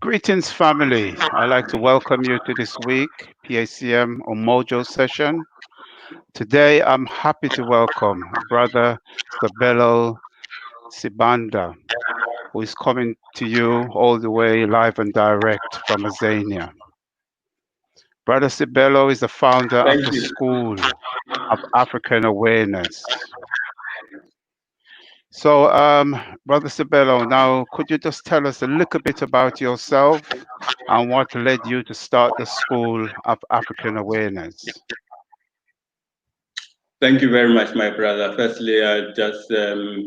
Greetings, family. I'd like to welcome you to this week PACM or Mojo session. Today, I'm happy to welcome Brother Sabelo Sibanda, who is coming to you all the way live and direct from Azania. Brother Sibelo is the founder of Thank the you. School of African Awareness. So, Brother Sibelo, now could you just tell us a little bit about yourself and what led you to start the School of African Awareness? Thank you very much, my brother. Firstly, I just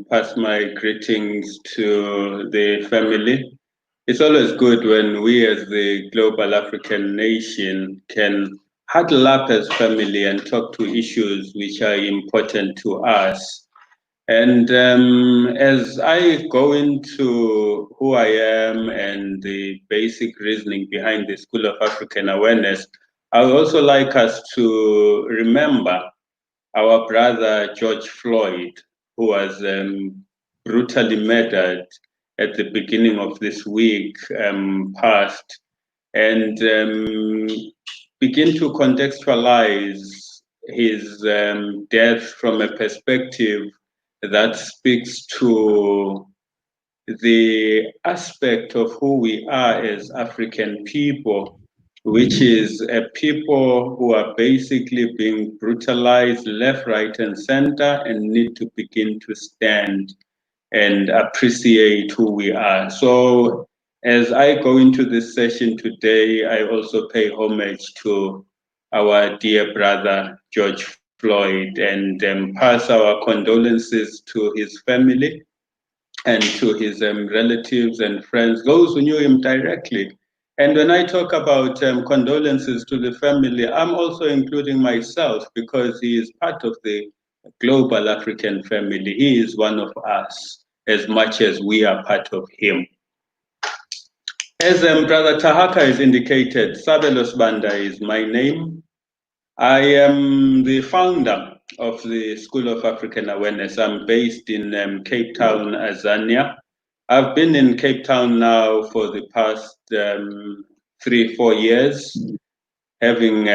pass my greetings to the family. It's always good when we as the global African nation can huddle up as family and talk to issues which are important to us. And as I go into who I am and the basic reasoning behind the School of African Awareness, I would also like us to remember our brother George Floyd, who was brutally murdered at the beginning of this week past, and begin to contextualize his death from a perspective that speaks to the aspect of who we are as African people, which is a people who are basically being brutalized left, right, and center and need to begin to stand and appreciate who we are. So, as I go into this session today, I also pay homage to our dear brother George Floyd and pass our condolences to his family and to his relatives and friends, those who knew him directly. And when I talk about condolences to the family, I'm also including myself because he is part of the global African family. He is one of us as much as we are part of him. As Brother Tahaka has indicated, Sabelos Banda is my name. I am the founder of the School of African Awareness. I'm based in Cape Town, Azania. I've been in Cape Town now for the past 3-4 years, having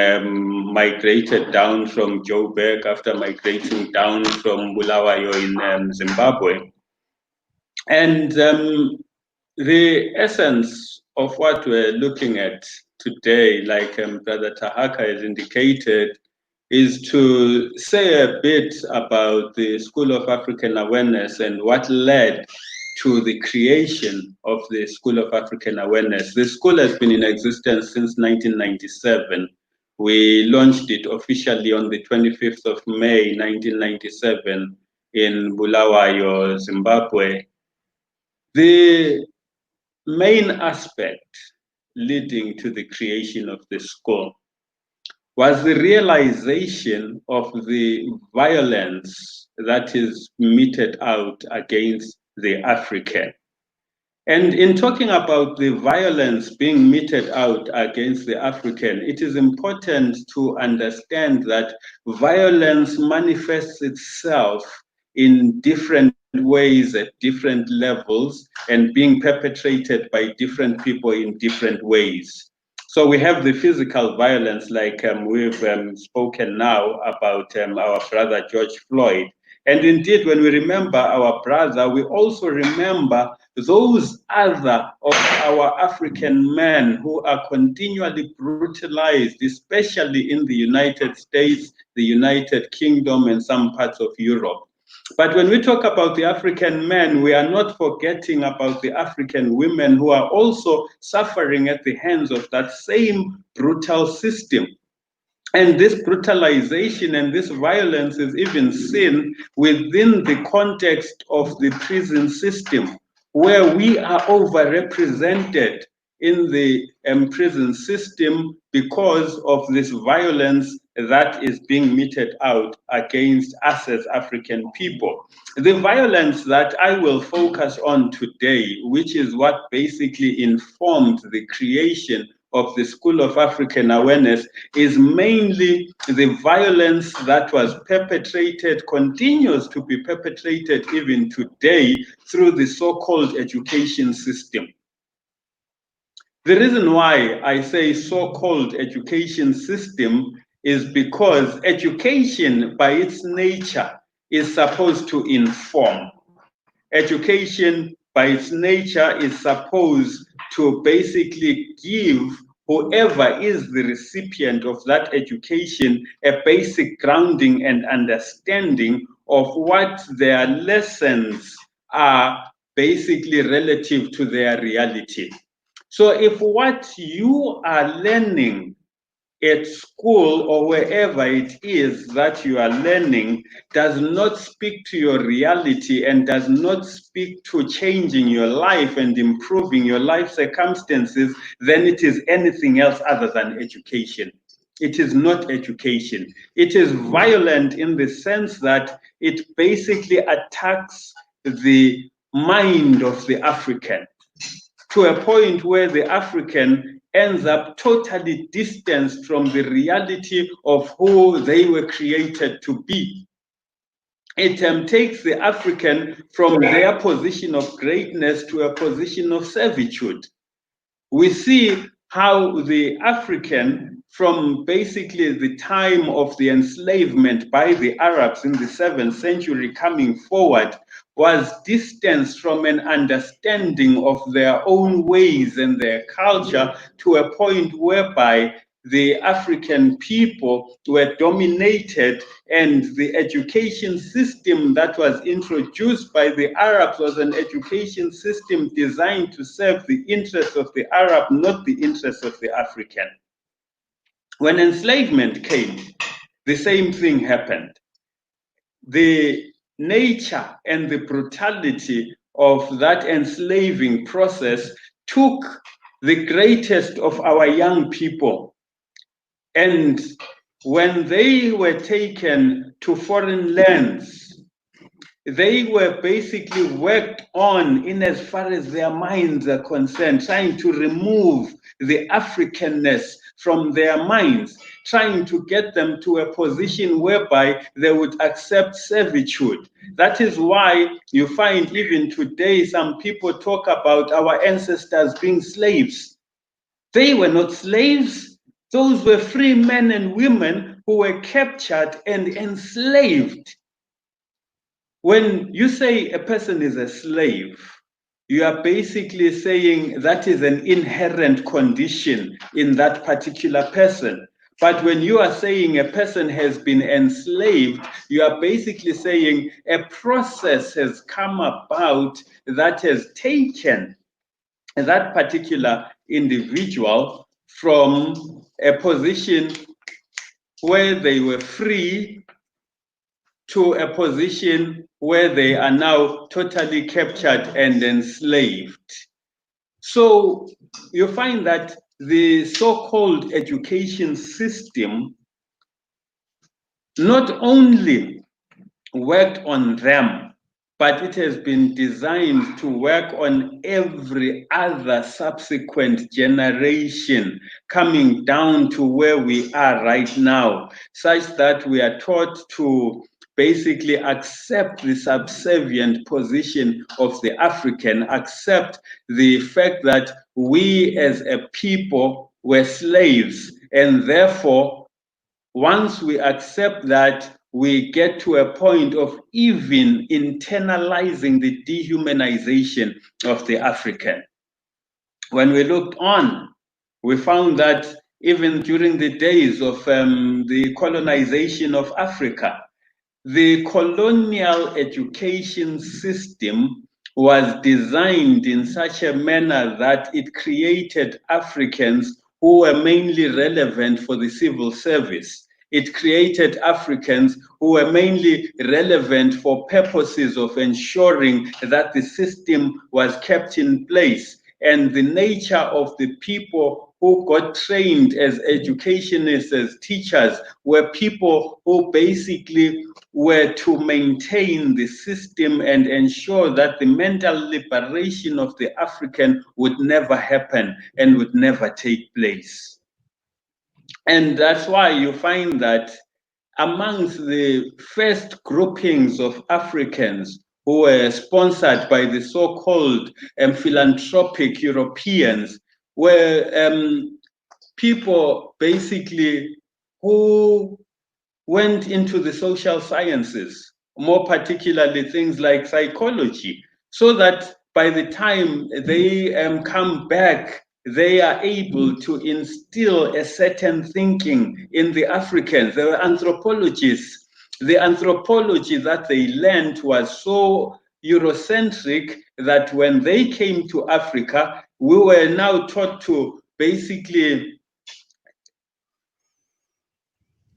migrated down from Joburg after migrating down from Bulawayo in Zimbabwe. And the essence of what we're looking at today, like Brother Tahaka has indicated, is to say a bit about the School of African Awareness and what led to the creation of the School of African Awareness. The school has been in existence since 1997. We launched it officially on the 25th of May, 1997 in Bulawayo, Zimbabwe. The main aspect leading to the creation of the school was the realization of the violence that is meted out against the African. And in talking about the violence being meted out against the African, it is important to understand that violence manifests itself in different ways at different levels and being perpetrated by different people in different ways. So we have the physical violence, like we've spoken now about our brother George Floyd. And indeed, when we remember our brother, we also remember those other of our African men who are continually brutalized, especially in the United States, the United Kingdom, and some parts of Europe. But when we talk about the African men, we are not forgetting about the African women who are also suffering at the hands of that same brutal system. And this brutalization and this violence is even seen within the context of the prison system, where we are overrepresented in the prison system because of this violence that is being meted out against us as African people. The violence that I will focus on today, which is what basically informed the creation of the School of African Awareness, is mainly the violence that was perpetrated, continues to be perpetrated even today through the so-called education system. The reason why I say so-called education system is because education by its nature is supposed to inform. Education by its nature is supposed to basically give whoever is the recipient of that education a basic grounding and understanding of what their lessons are basically relative to their reality. So if what you are learning at school or wherever it is that you are learning does not speak to your reality and does not speak to changing your life and improving your life circumstances, then it is anything else other than education. It is not education. It is violent in the sense that it basically attacks the mind of the African to a point where the African ends up totally distanced from the reality of who they were created to be. It takes the African from their position of greatness to a position of servitude. We see how the African, from basically the time of the enslavement by the Arabs in the 7th century coming forward, was distanced from an understanding of their own ways and their culture to a point whereby the African people were dominated, and the education system that was introduced by the Arabs was an education system designed to serve the interests of the Arab, not the interests of the African. When enslavement came, the same thing happened. The nature and the brutality of that enslaving process took the greatest of our young people, and when they were taken to foreign lands, they were basically worked on in as far as their minds are concerned, trying to remove the Africanness from their minds, trying to get them to a position whereby they would accept servitude. That is why you find even today some people talk about our ancestors being slaves. They were not slaves. Those were free men and women who were captured and enslaved. When you say a person is a slave, you are basically saying that is an inherent condition in that particular person. But when you are saying a person has been enslaved, you are basically saying a process has come about that has taken that particular individual from a position where they were free to a position where they are now totally captured and enslaved. So you find that the so-called education system not only worked on them, but it has been designed to work on every other subsequent generation coming down to where we are right now, such that we are taught to basically accept the subservient position of the African, accept the fact that we as a people were slaves, and therefore once we accept that, we get to a point of even internalizing the dehumanization of the African. When we looked on, we found that even during the days of the colonization of Africa, the colonial education system was designed in such a manner that it created Africans who were mainly relevant for the civil service. It created Africans who were mainly relevant for purposes of ensuring that the system was kept in place. And the nature of the people who got trained as educationists, as teachers, were people who basically were to maintain the system and ensure that the mental liberation of the African would never happen and would never take place. And that's why you find that amongst the first groupings of Africans who were sponsored by the so-called philanthropic Europeans were people basically who went into the social sciences, more particularly things like psychology, so that by the time they come back, they are able to instill a certain thinking in the Africans. They were anthropologists. The anthropology that they learned was so Eurocentric that when they came to Africa, we were now taught to basically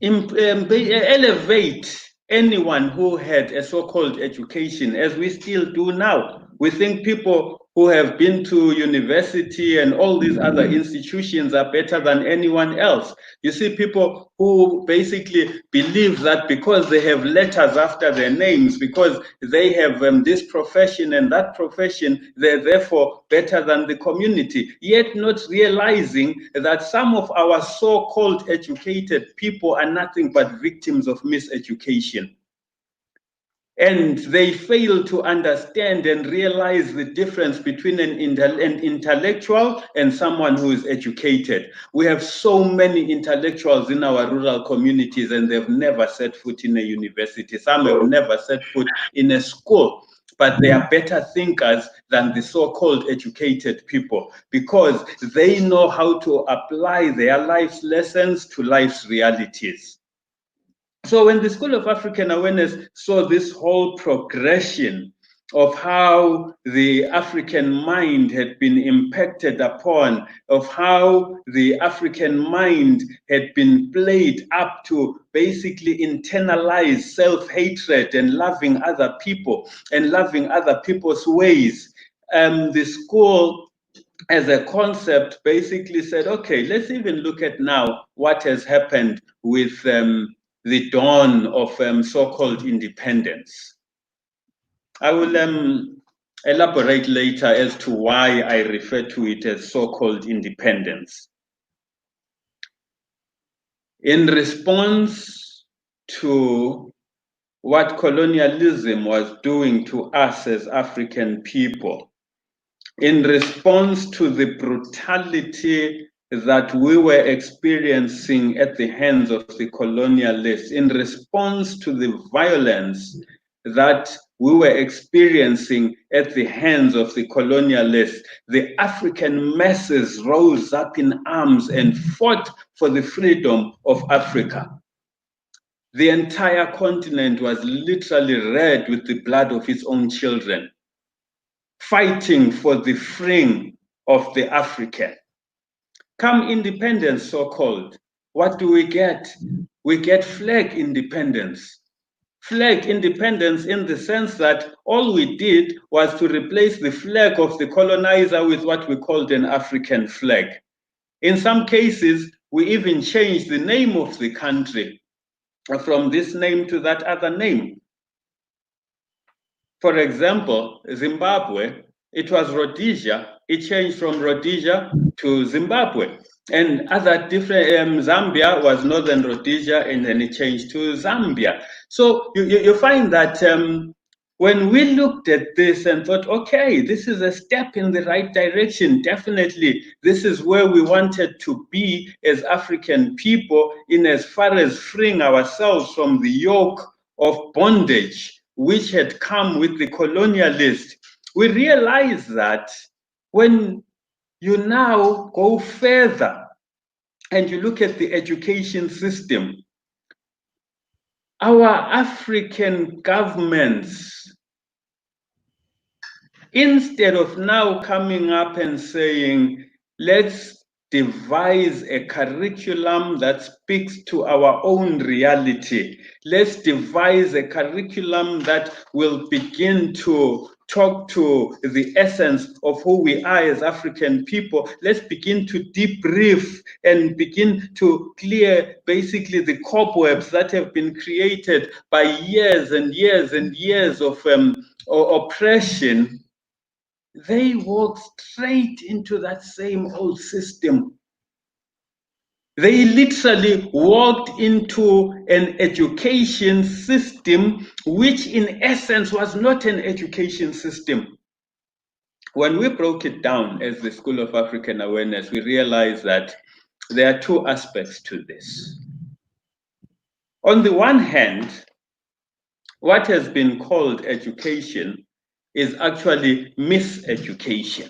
elevate anyone who had a so-called education, as we still do now. We think people who have been to university and all these other institutions are better than anyone else. You see people who basically believe that because they have letters after their names, because they have this profession and that profession, they're therefore better than the community, yet not realizing that some of our so-called educated people are nothing but victims of miseducation. And they fail to understand and realize the difference between an intellectual and someone who is educated. We have so many intellectuals in our rural communities, and they've never set foot in a university. Some have never set foot in a school, but they are better thinkers than the so-called educated people because they know how to apply their life's lessons to life's realities. So when the School of African Awareness saw this whole progression of how the African mind had been impacted upon, of how the African mind had been played up to basically internalize self-hatred and loving other people and loving other people's ways, the school as a concept basically said, okay, let's even look at now what has happened with the dawn of so-called independence. I will elaborate later as to why I refer to it as so-called independence. In response to what colonialism was doing to us as African people, in response to the brutality that we were experiencing at the hands of the colonialists, in response to the violence that we were experiencing at the hands of the colonialists, the African masses rose up in arms and fought for the freedom of Africa. The entire continent was literally red with the blood of its own children, fighting for the freeing of the African. Come independence, so-called, what do we get? We get flag independence. Flag independence in the sense that all we did was to replace the flag of the colonizer with what we called an African flag. In some cases, we even changed the name of the country from this name to that other name. For example, Zimbabwe, it was Rhodesia. It changed from Rhodesia to Zimbabwe. And other different, Zambia was Northern Rhodesia, and then it changed to Zambia. So you find that when we looked at this and thought, okay, this is a step in the right direction, definitely, this is where we wanted to be as African people in as far as freeing ourselves from the yoke of bondage which had come with the colonialist. We realize that when you now go further and you look at the education system, our African governments, instead of now coming up and saying, let's devise a curriculum that speaks to our own reality. Let's devise a curriculum that will begin to talk to the essence of who we are as African people. Let's begin to debrief and begin to clear basically the cobwebs that have been created by years and years and years of oppression. They walk straight into that same old system. They literally walked into an education system which in essence was not an education system. When we broke it down as the School of African Awareness, we realized that there are two aspects to this. On the one hand, what has been called education is actually miseducation.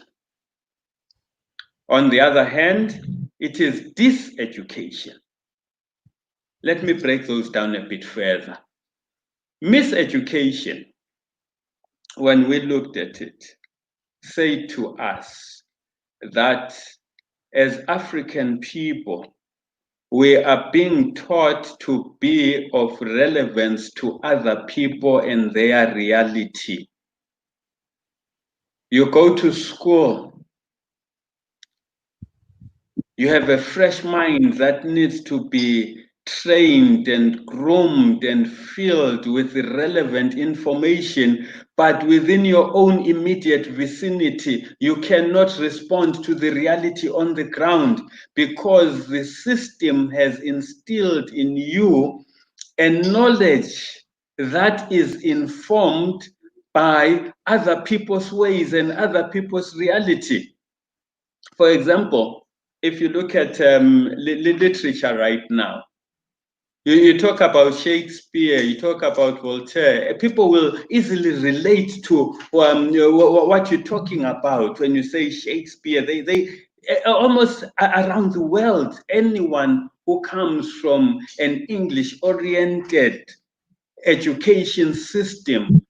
On the other hand, it is diseducation. Let me break those down a bit further. Miseducation, when we looked at it, said to us that as African people, we are being taught to be of relevance to other people and their reality. You go to school, you have a fresh mind that needs to be trained and groomed and filled with the relevant information, but within your own immediate vicinity, you cannot respond to the reality on the ground because the system has instilled in you a knowledge that is informed by other people's ways and other people's reality. For example, if you look at literature right now, you talk about Shakespeare, you talk about Voltaire, people will easily relate to what you're talking about when you say Shakespeare. They almost around the world, anyone who comes from an English-oriented education system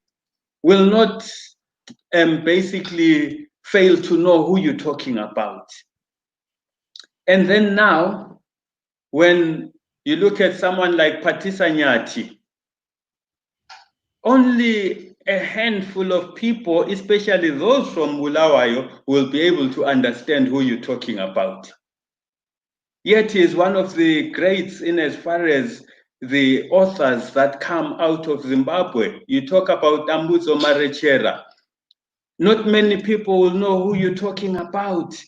will not basically fail to know who you're talking about. And then now, when you look at someone like Patisanyati, only a handful of people, especially those from Bulawayo, will be able to understand who you're talking about. Yet he is one of the greats in as far as the authors that come out of Zimbabwe. You talk about Dambudzo Marechera. Not many people will know who you're talking about.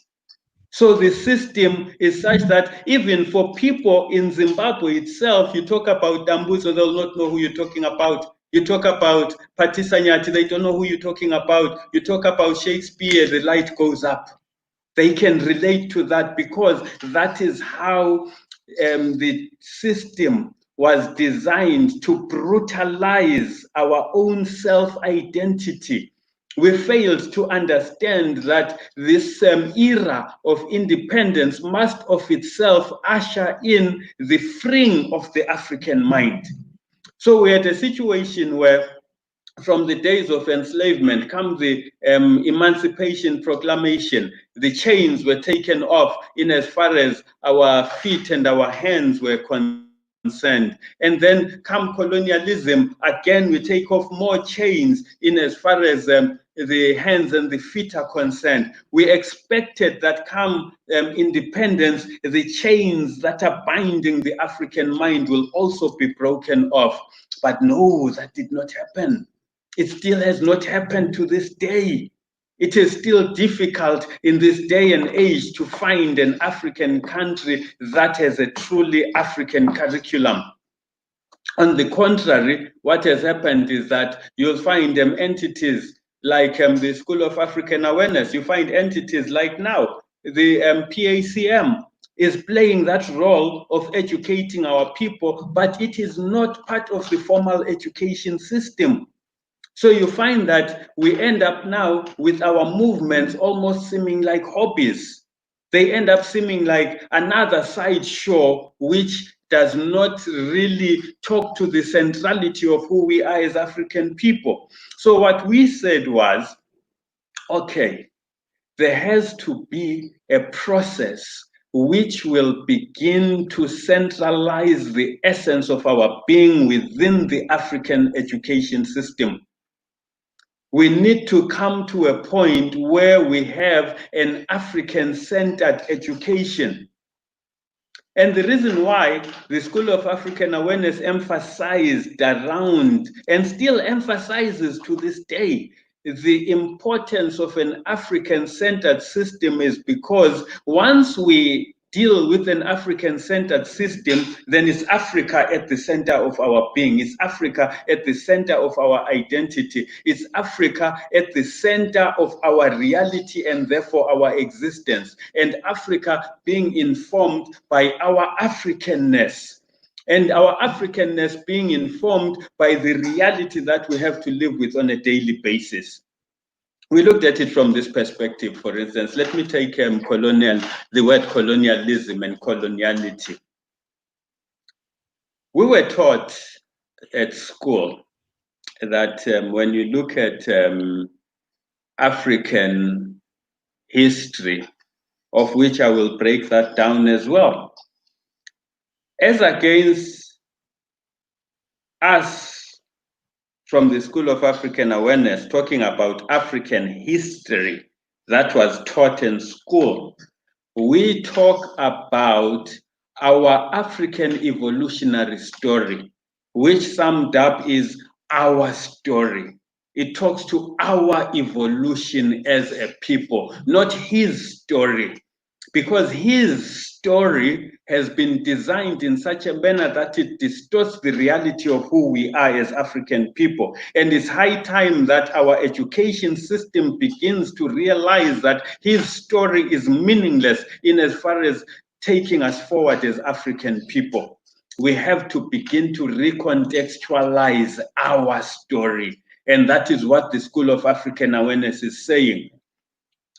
So the system is such that even for people in Zimbabwe itself, you talk about Dambudzo, they'll not know who you're talking about. You talk about Patisanyati, they don't know who you're talking about. You talk about Shakespeare, the light goes up. They can relate to that because that is how the system was designed to brutalize our own self-identity. We failed to understand that this era of independence must of itself usher in the freeing of the African mind. So we had a situation where from the days of enslavement come the Emancipation Proclamation. The chains were taken off in as far as our feet and our hands were concerned. And then come colonialism, again we take off more chains in as far as the hands and the feet are concerned. We expected that come independence, the chains that are binding the African mind will also be broken off. But no, that did not happen. It still has not happened to this day. It is still difficult in this day and age to find an African country that has a truly African curriculum. On the contrary, what has happened is that you'll find entities like the School of African Awareness. You find entities like now, the PACM is playing that role of educating our people, but it is not part of the formal education system. So you find that we end up now with our movements almost seeming like hobbies. They end up seeming like another sideshow, which does not really talk to the centrality of who we are as African people. So what we said was, okay, there has to be a process which will begin to centralize the essence of our being within the African education system. We need to come to a point where we have an African-centered education. And the reason why the School of African Awareness emphasized around and still emphasizes to this day the importance of an African-centered system is because once we deal with an African-centered system, then it's Africa at the center of our being. It's Africa at the center of our identity. It's Africa at the center of our reality and therefore our existence. And Africa being informed by our Africanness. And our Africanness being informed by the reality that we have to live with on a daily basis. We looked at it from this perspective, for instance. Let me take the word colonialism and coloniality. We were taught at school that when you look at African history, of which I will break that down as well, as against us from the School of African Awareness, talking about African history that was taught in school, we talk about our African evolutionary story, which summed up is our story. It talks to our evolution as a people, not his story. Because his story has been designed in such a manner that it distorts the reality of who we are as African people. And it's high time that our education system begins to realize that his story is meaningless in as far as taking us forward as African people. We have to begin to recontextualize our story. And that is what the School of African Awareness is saying.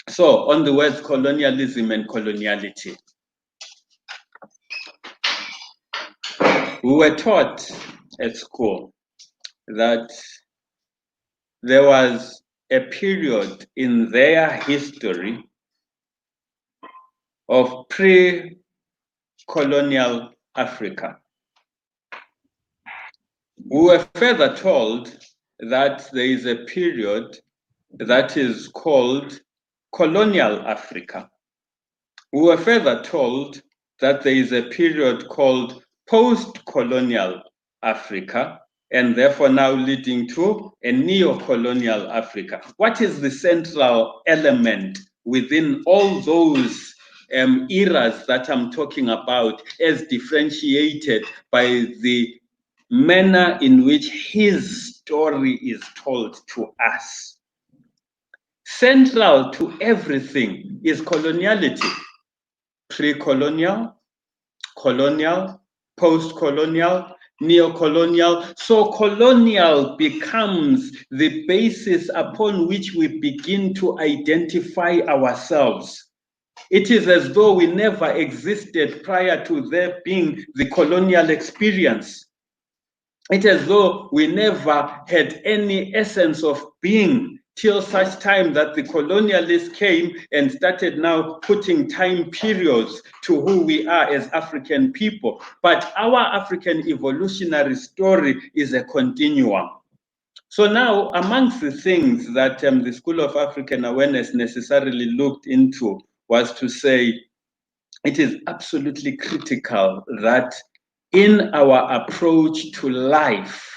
So, on the words colonialism and coloniality, we were taught at school that there was a period in their history of pre-colonial Africa. We were further told that there is a period that is called colonial Africa. We were further told that there is a period called post-colonial Africa, and therefore now leading to a neo-colonial Africa. What is the central element within all those eras that I'm talking about, as differentiated by the manner in which his story is told to us? Central to everything is coloniality. Pre-colonial, colonial, post-colonial, neo-colonial. So colonial becomes the basis upon which we begin to identify ourselves. It is as though we never existed prior to there being the colonial experience. It is as though we never had any essence of being till such time that the colonialists came and started now putting time periods to who we are as African people. But our African evolutionary story is a continuum. So now, amongst the things that the School of African Awareness necessarily looked into was to say, it is absolutely critical that in our approach to life,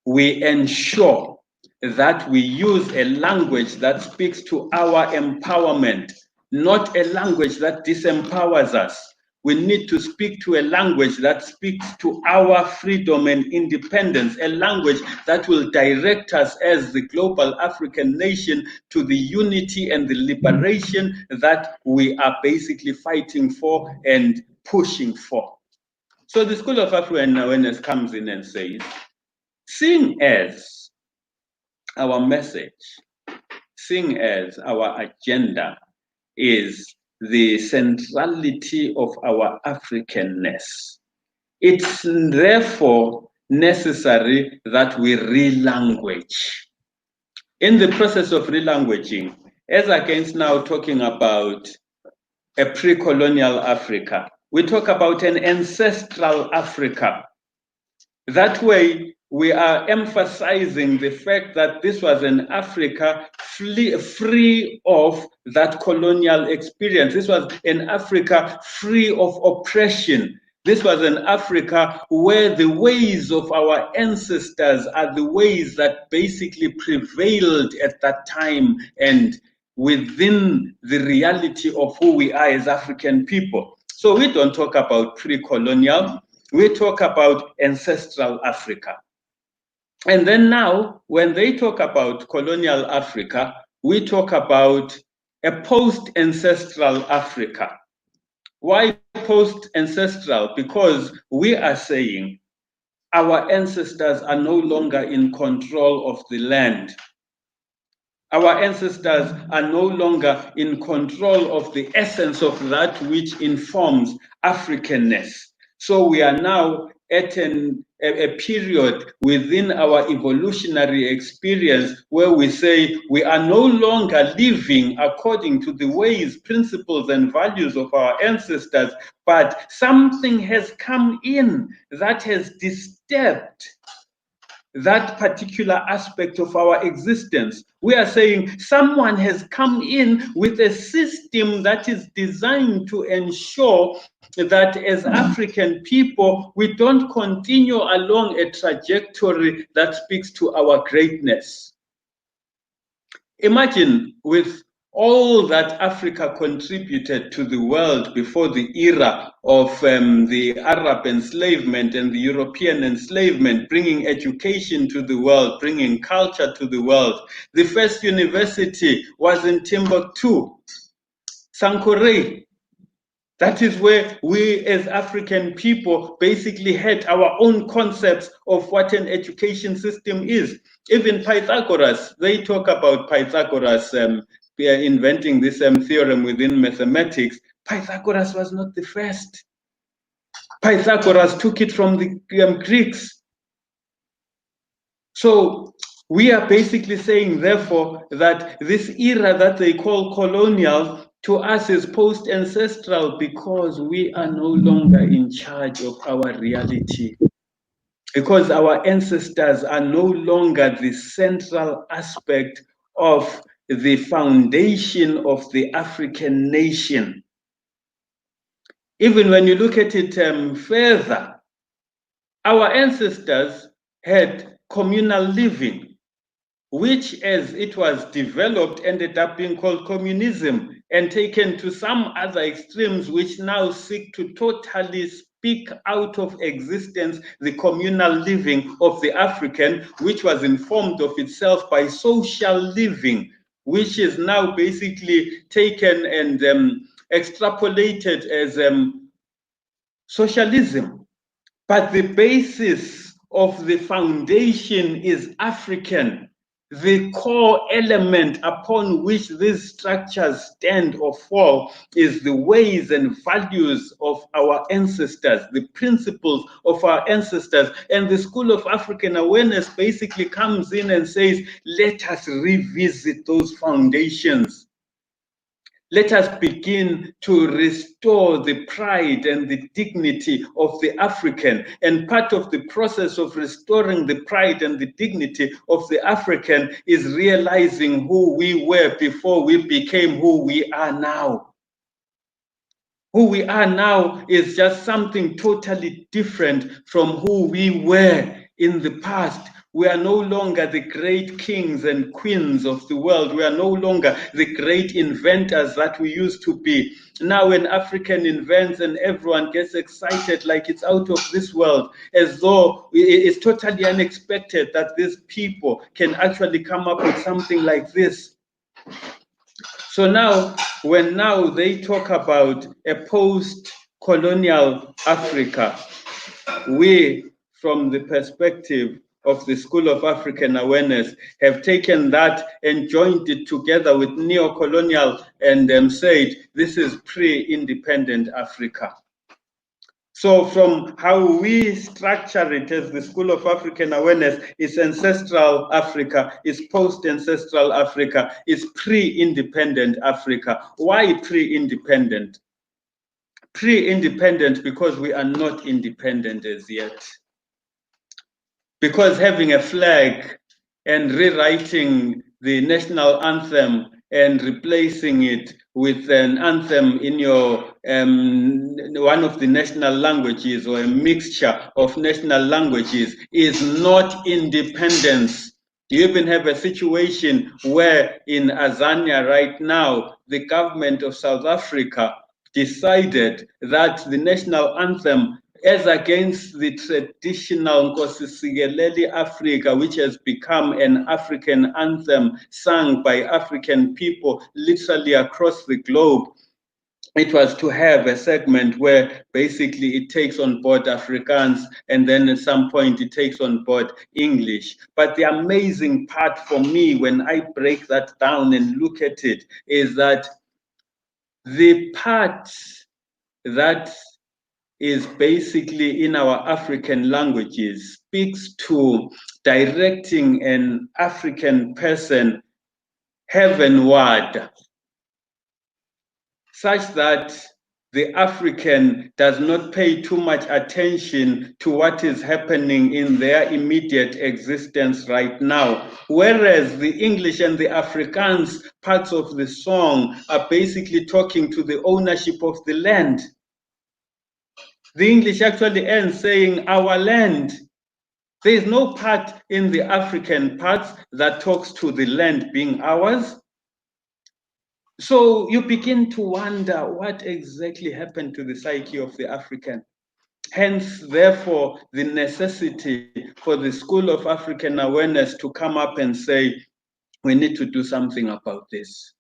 we ensure that we use a language that speaks to our empowerment, not a language that disempowers us. We need to speak to a language that speaks to our freedom and independence, a language that will direct us as the global African nation to the unity and the liberation that we are basically fighting for and pushing for. So the School of African Awareness comes in and says, seeing as our message, seeing as our agenda is the centrality of our Africanness, it's therefore necessary that we re-language. In the process of re-languaging, as against now talking about a pre-colonial Africa, we talk about an ancestral Africa. That way, we are emphasizing the fact that this was an Africa free of that colonial experience. This was an Africa free of oppression. This was an Africa where the ways of our ancestors are the ways that basically prevailed at that time and within the reality of who we are as African people. So we don't talk about pre-colonial, we talk about ancestral Africa. And then now, when they talk about colonial Africa, we talk about a post-ancestral Africa. Why post-ancestral? Because we are saying our ancestors are no longer in control of the land. Our ancestors are no longer in control of the essence of that which informs Africanness. So we are now at a period within our evolutionary experience where we say we are no longer living according to the ways, principles, and values of our ancestors, but something has come in that has disturbed that particular aspect of our existence. We are saying someone has come in with a system that is designed to ensure that as African people, we don't continue along a trajectory that speaks to our greatness. Imagine with all that Africa contributed to the world before the era of the Arab enslavement and the European enslavement, bringing education to the world, bringing culture to the world. The first university was in Timbuktu, Sankore. That is where we as African people basically had our own concepts of what an education system is. Even Pythagoras, they talk about Pythagoras inventing this theorem within mathematics. Pythagoras was not the first. Pythagoras took it from the Greeks. So we are basically saying, therefore, that this era that they call colonial to us is post-ancestral because we are no longer in charge of our reality. Because our ancestors are no longer the central aspect of the foundation of the African nation. Even when you look at it further, our ancestors had communal living, which as it was developed ended up being called communism and taken to some other extremes which now seek to totally speak out of existence the communal living of the African, which was informed of itself by social living, which is now basically taken and extrapolated as socialism. But the basis of the foundation is African. The core element upon which these structures stand or fall is the ways and values of our ancestors, the principles of our ancestors. And the School of African Awareness basically comes in and says, let us revisit those foundations. Let us begin to restore the pride and the dignity of the African. And part of the process of restoring the pride and the dignity of the African is realizing who we were before we became who we are now. Who we are now is just something totally different from who we were in the past. We are no longer the great kings and queens of the world. We are no longer the great inventors that we used to be. Now an African invents and everyone gets excited like it's out of this world, as though it's totally unexpected that these people can actually come up with something like this. So now, when now they talk about a post-colonial Africa, we, from the perspective of the School of African Awareness, have taken that and joined it together with neo-colonial and said, this is pre-independent Africa. So from how we structure it as the School of African Awareness, it's ancestral Africa, it's post-ancestral Africa, it's pre-independent Africa. Why pre-independent? Pre-independent because we are not independent as yet. Because having a flag and rewriting the national anthem and replacing it with an anthem in your one of the national languages or a mixture of national languages is not independence. You even have a situation where in Azania right now, the government of South Africa decided that the national anthem, as against the traditional Nkosi Sikelel' Africa, which has become an African anthem sung by African people literally across the globe, it was to have a segment where basically it takes on board Afrikaans, and then at some point it takes on board English. But the amazing part for me when I break that down and look at it is that the part that is basically in our African languages speaks to directing an African person heavenward, such that the African does not pay too much attention to what is happening in their immediate existence right now. Whereas the English and the Afrikaans parts of the song are basically talking to the ownership of the land. The English actually ends saying, our land. There is no part in the African parts that talks to the land being ours. So you begin to wonder what exactly happened to the psyche of the African. Hence, therefore, the necessity for the School of African Awareness to come up and say, we need to do something about this.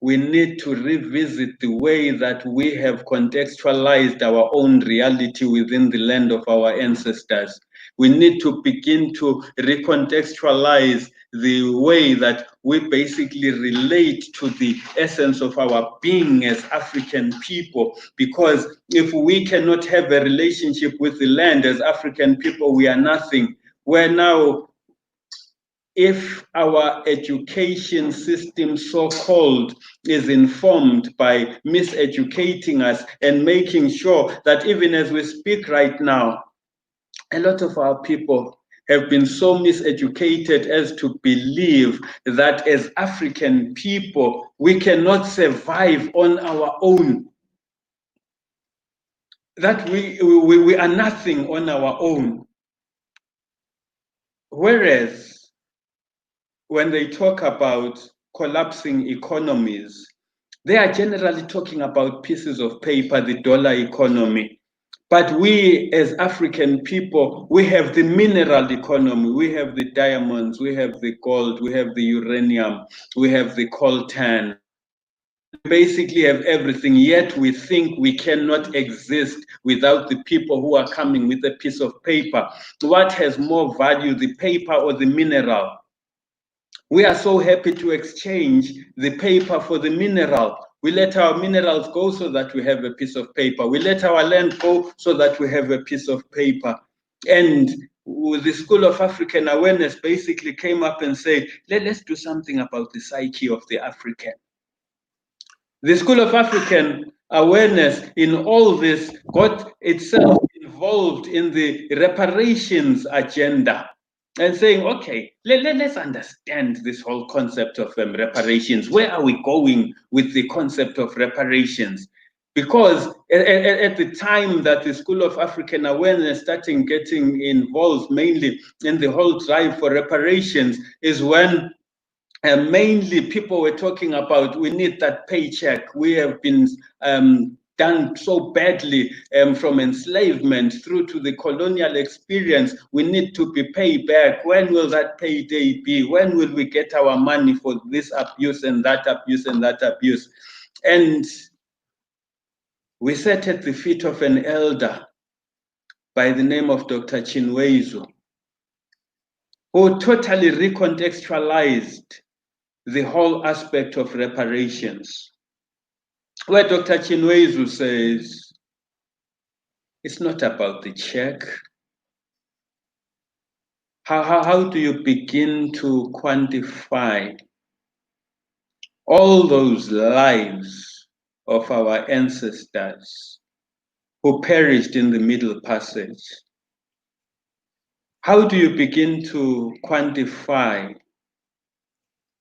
We need to revisit the way that we have contextualized our own reality within the land of our ancestors. We need to begin to recontextualize the way that we basically relate to the essence of our being as African people. Because if we cannot have a relationship with the land as African people, we are nothing. We're now, if our education system, so-called, is informed by miseducating us and making sure that even as we speak right now, a lot of our people have been so miseducated as to believe that as African people, we cannot survive on our own, that we are nothing on our own. Whereas when they talk about collapsing economies, they are generally talking about pieces of paper, the dollar economy. But we as African people, we have the mineral economy. We have the diamonds, we have the gold, we have the uranium, we have the coltan. We basically have everything, yet we think we cannot exist without the people who are coming with a piece of paper. What has more value, the paper or the mineral? We are so happy to exchange the paper for the mineral. We let our minerals go so that we have a piece of paper. We let our land go so that we have a piece of paper. And the School of African Awareness basically came up and said, let's do something about the psyche of the African. The School of African Awareness in all this got itself involved in the reparations agenda and saying, okay, let's understand this whole concept of reparations. Where are we going with the concept of reparations? Because at the time that the School of African Awareness started getting involved mainly in the whole drive for reparations is when mainly people were talking about, we need that paycheck. We have been done so badly from enslavement through to the colonial experience. We need to be paid back. When will that payday be? When will we get our money for this abuse and that abuse and that abuse? And we sat at the feet of an elder by the name of Dr. Chinwezu, who totally recontextualized the whole aspect of reparations, where Dr. Chinwezu says, it's not about the check. How do you begin to quantify all those lives of our ancestors who perished in the Middle Passage? How do you begin to quantify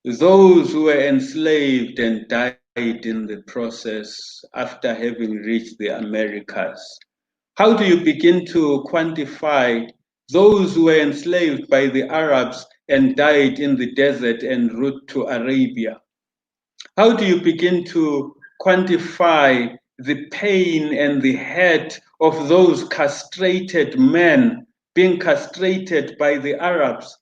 those who were enslaved and died in the process after having reached the Americas? How do you begin to quantify those who were enslaved by the Arabs and died in the desert en route to Arabia? How do you begin to quantify the pain and the hurt of those castrated men being castrated by the Arabs?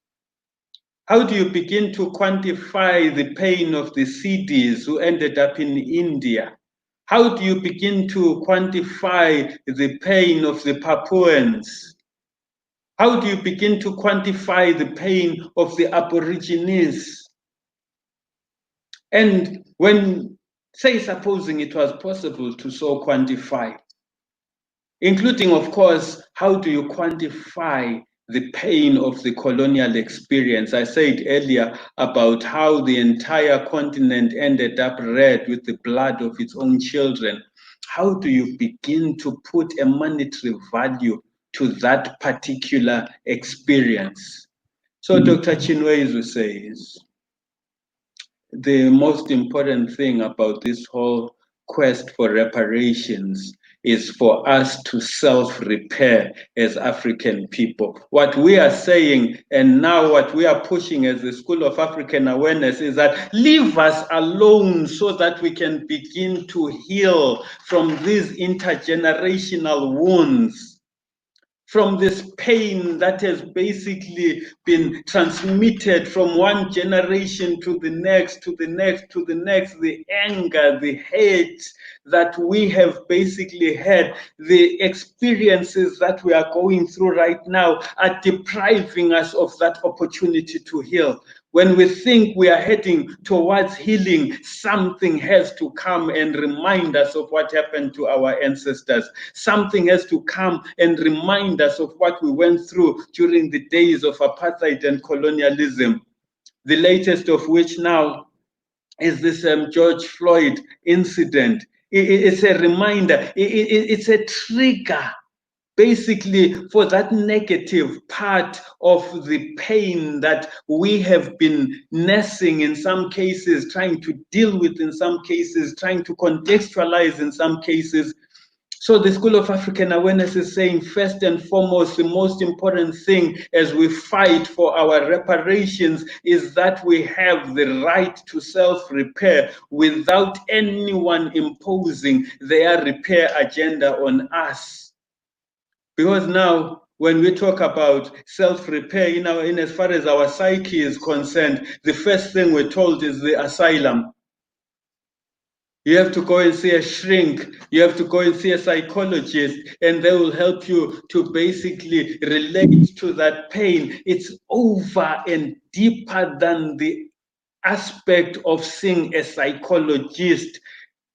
How do you begin to quantify the pain of the Sidis who ended up in India? How do you begin to quantify the pain of the Papuans? How do you begin to quantify the pain of the Aborigines? And when, say, supposing it was possible to so quantify, including, of course, how do you quantify the pain of the colonial experience? I said earlier about how the entire continent ended up red with the blood of its own children. How do you begin to put a monetary value to that particular experience? So Dr. Chinwezu says, the most important thing about this whole quest for reparations is for us to self-repair as African people. What we are saying, and now what we are pushing as the School of African Awareness, is that leave us alone so that we can begin to heal from these intergenerational wounds, from this pain that has basically been transmitted from one generation to the next, to the next, to the next, the anger, the hate that we have basically had, the experiences that we are going through right now are depriving us of that opportunity to heal. When we think we are heading towards healing, something has to come and remind us of what happened to our ancestors. Something has to come and remind us of what we went through during the days of apartheid and colonialism. The latest of which now is this George Floyd incident. It's a reminder, it's a trigger basically for that negative part of the pain that we have been nursing in some cases, trying to deal with in some cases, trying to contextualize in some cases. So the School of African Awareness is saying, first and foremost, the most important thing as we fight for our reparations is that we have the right to self-repair without anyone imposing their repair agenda on us. Because now, when we talk about self-repair, in as far as our psyche is concerned, the first thing we're told is the asylum. You have to go and see a shrink. You have to go and see a psychologist, and they will help you to basically relate to that pain. It's over and deeper than the aspect of seeing a psychologist.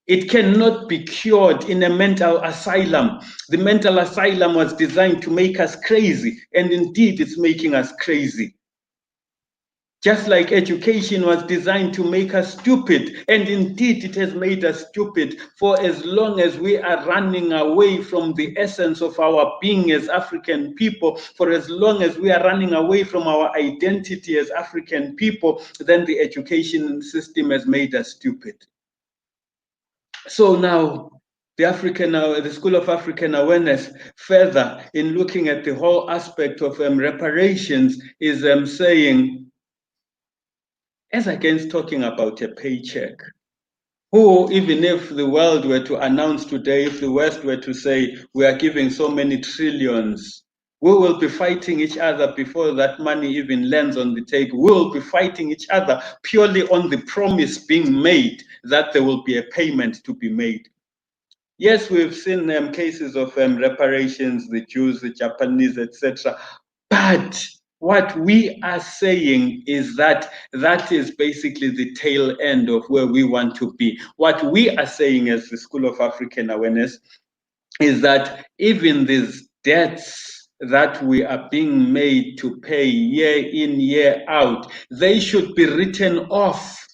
It cannot be cured in a mental asylum. The mental asylum was designed to make us crazy, and indeed it's making us crazy. Just like education was designed to make us stupid, and indeed it has made us stupid, for as long as we are running away from the essence of our being as African people, for as long as we are running away from our identity as African people, then the education system has made us stupid. So now, the School of African Awareness, further in looking at the whole aspect of reparations, is saying, as against talking about a paycheck, who, even if the world were to announce today, if the West were to say, we are giving so many trillions, we will be fighting each other before that money even lands on the table. We will be fighting each other purely on the promise being made that there will be a payment to be made. Yes, we've seen cases of reparations, the Jews, the Japanese, etc. But what we are saying is that that is basically the tail end of where we want to be. What we are saying as the School of African Awareness is that even these debts that we are being made to pay year in, year out, they should be written off.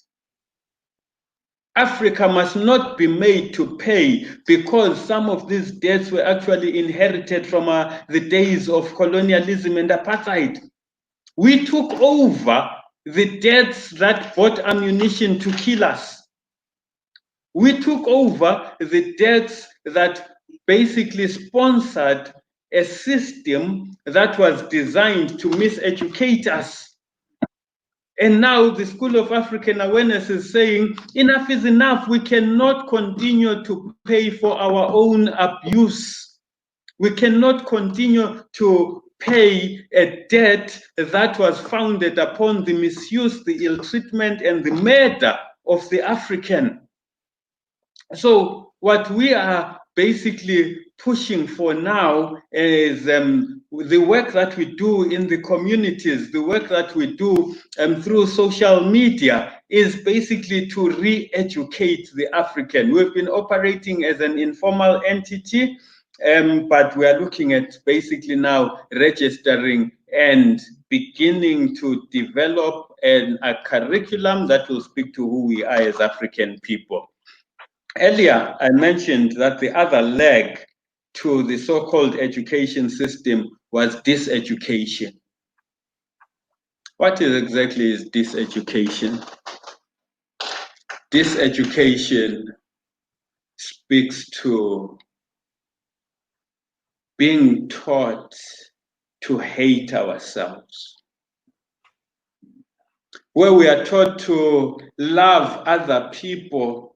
Africa must not be made to pay, because some of these debts were actually inherited from the days of colonialism and apartheid. We took over the debts that bought ammunition to kill us. We took over the debts that basically sponsored a system that was designed to miseducate us. And now the School of African Awareness is saying, enough is enough. We cannot continue to pay for our own abuse. We cannot continue to pay a debt that was founded upon the misuse, the ill treatment, and the murder of the African. So what we are basically pushing for now is the work that we do in the communities, the work that we do through social media is basically to re-educate the African. We've been operating as an informal entity, but we are looking at basically now registering and beginning to develop a curriculum that will speak to who we are as African people. Earlier, I mentioned that the other leg to the so-called education system was diseducation. What exactly is diseducation? Diseducation speaks to being taught to hate ourselves, where we are taught to love other people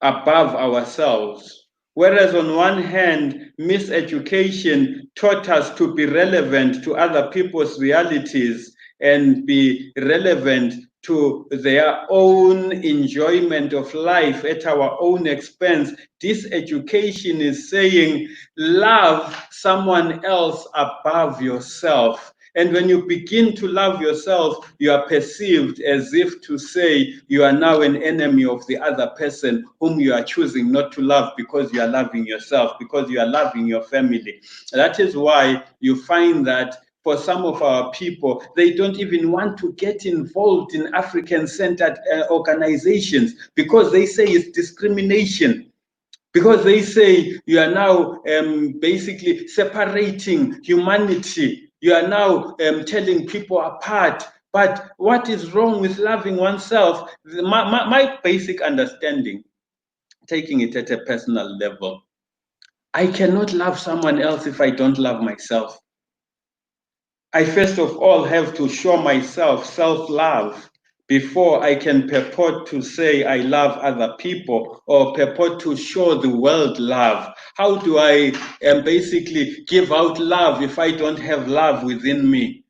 above ourselves. Whereas on one hand, miseducation taught us to be relevant to other people's realities and be relevant to their own enjoyment of life at our own expense. This education is saying, love someone else above yourself. And when you begin to love yourself, you are perceived as if to say you are now an enemy of the other person whom you are choosing not to love because you are loving yourself, because you are loving your family. That is why you find that for some of our people, they don't even want to get involved in African-centered organizations because they say it's discrimination. Because they say you are now basically separating humanity. You are now telling people apart. But what is wrong with loving oneself? My basic understanding, taking it at a personal level, I cannot love someone else if I don't love myself. I first of all have to show myself self-love before I can purport to say I love other people or purport to show the world love. How do I basically give out love if I don't have love within me?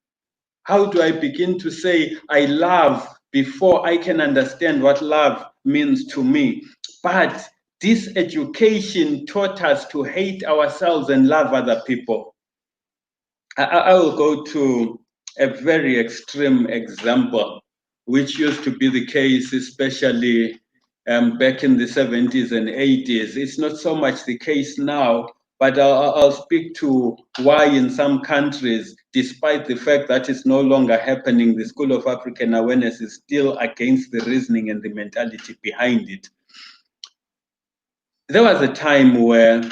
How do I begin to say I love before I can understand what love means to me? But this education taught us to hate ourselves and love other people. I will go to a very extreme example, which used to be the case, especially back in the 70s and 80s. It's not so much the case now, but I'll speak to why in some countries, despite the fact that it's no longer happening, the School of African Awareness is still against the reasoning and the mentality behind it. There was a time where,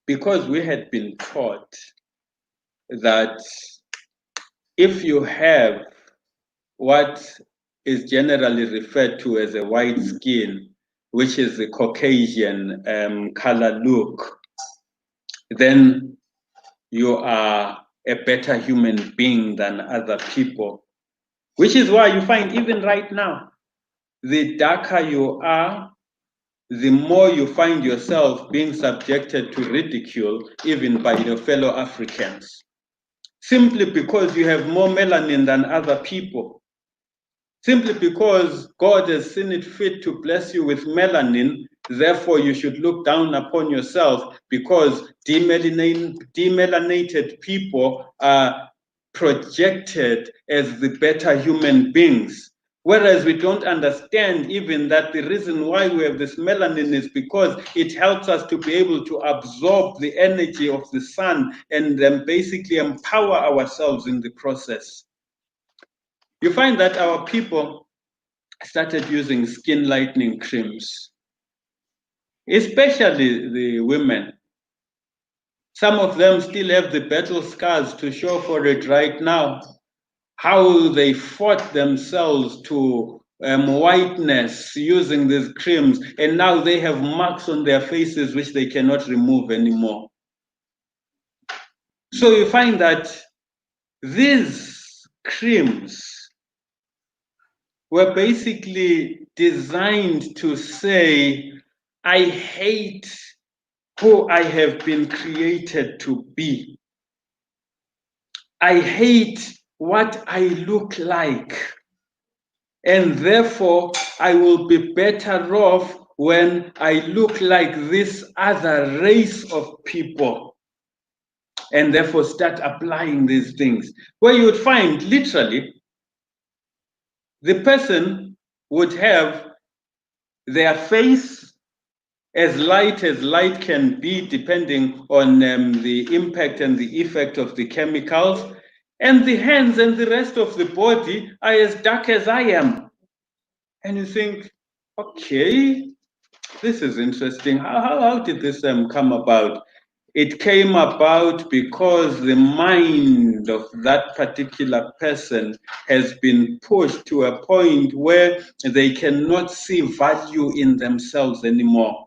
because we had been taught that if you have what is generally referred to as a white skin, which is the Caucasian color look, then you are a better human being than other people. Which is why you find even right now, the darker you are, the more you find yourself being subjected to ridicule, even by your fellow Africans. Simply because you have more melanin than other people. Simply because God has seen it fit to bless you with melanin, therefore you should look down upon yourself because demelanated people are projected as the better human beings. Whereas we don't understand even that the reason why we have this melanin is because it helps us to be able to absorb the energy of the sun and then basically empower ourselves in the process. You find that our people started using skin lightening creams, especially the women. Some of them still have the battle scars to show for it right now, how they fought themselves to whiteness using these creams, and now they have marks on their faces which they cannot remove anymore. So you find that these creams were basically designed to say, I hate who I have been created to be. I hate what I look like. And therefore, I will be better off when I look like this other race of people. And therefore, start applying these things. Where you would find literally the person would have their face as light can be, depending on the impact and the effect of the chemicals. And the hands and the rest of the body are as dark as I am. And you think, okay, this is interesting. How did this come about? It came about because the mind of that particular person has been pushed to a point where they cannot see value in themselves anymore.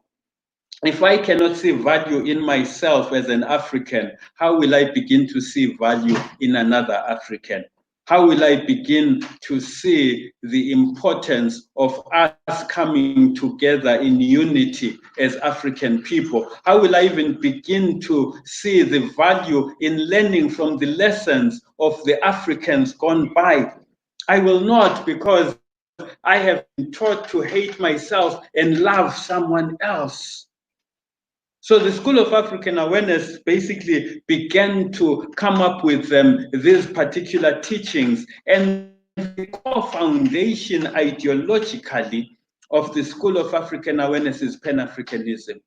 If I cannot see value in myself as an African, how will I begin to see value in another African? How will I begin to see the importance of us coming together in unity as African people? How will I even begin to see the value in learning from the lessons of the Africans gone by? I will not, because I have been taught to hate myself and love someone else. So the School of African Awareness basically began to come up with these particular teachings, and the core foundation ideologically of the School of African Awareness is Pan-Africanism.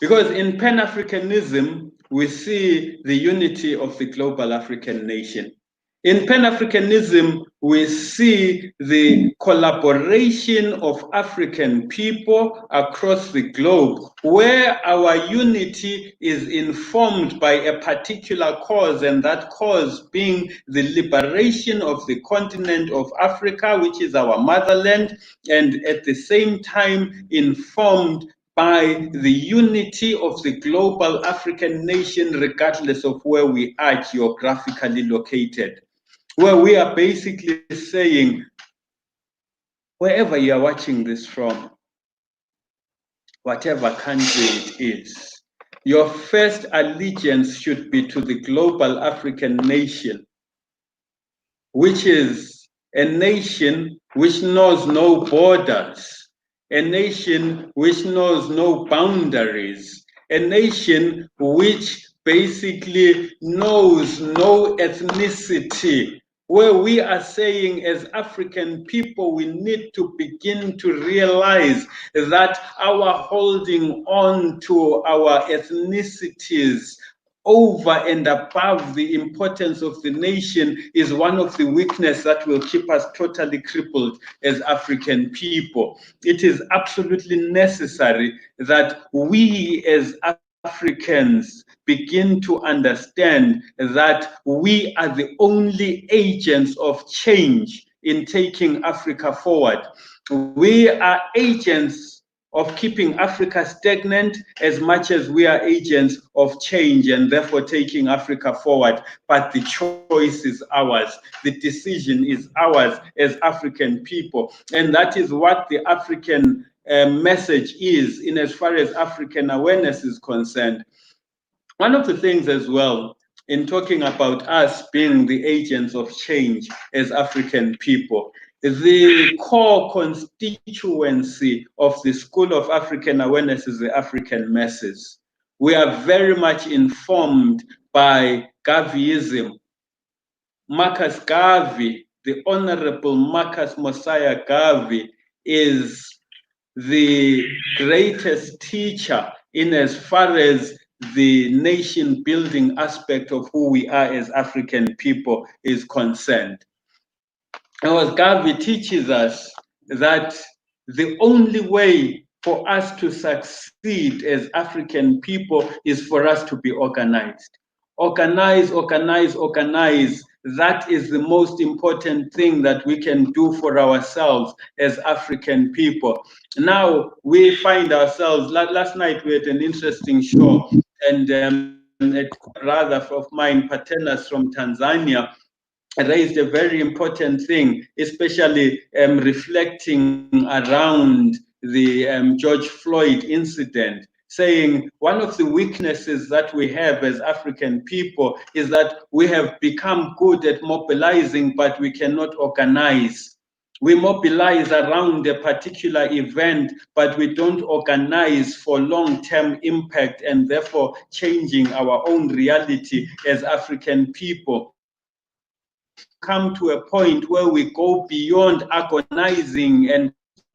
Because in Pan-Africanism, we see the unity of the global African nation. In Pan-Africanism, we see the collaboration of African people across the globe, where our unity is informed by a particular cause, and that cause being the liberation of the continent of Africa, which is our motherland, and at the same time informed by the unity of the global African nation, regardless of where we are geographically located. Where we are basically saying, wherever you are watching this from, whatever country it is, your first allegiance should be to the global African nation, which is a nation which knows no borders, a nation which knows no boundaries, a nation which basically knows no ethnicity, where we are saying as African people, we need to begin to realize that our holding on to our ethnicities over and above the importance of the nation is one of the weaknesses that will keep us totally crippled as African people. It is absolutely necessary that we as Africans begin to understand that we are the only agents of change in taking Africa forward. We are agents of keeping Africa stagnant as much as we are agents of change and therefore taking Africa forward. But the choice is ours. The decision is ours as African people. And that is what the African message is in as far as African awareness is concerned. One of the things as well, in talking about us being the agents of change as African people, the core constituency of the School of African Awareness is the African masses. We are very much informed by Garveyism. Marcus Garvey, the Honorable Marcus Mosiah Garvey, is the greatest teacher in as far as the nation building aspect of who we are as African people is concerned. And what Garvey teaches us that the only way for us to succeed as African people is for us to be organized. Organize, organize, organize. That is the most important thing that we can do for ourselves as African people. Now we find ourselves, last night we had an interesting show, and a brother of mine, Patenas from Tanzania, raised a very important thing, especially reflecting around the George Floyd incident, saying one of the weaknesses that we have as African people is that we have become good at mobilizing, but we cannot organize. We mobilize around a particular event, but we don't organize for long-term impact and therefore changing our own reality as African people. We need to come to a point where we go beyond agonizing and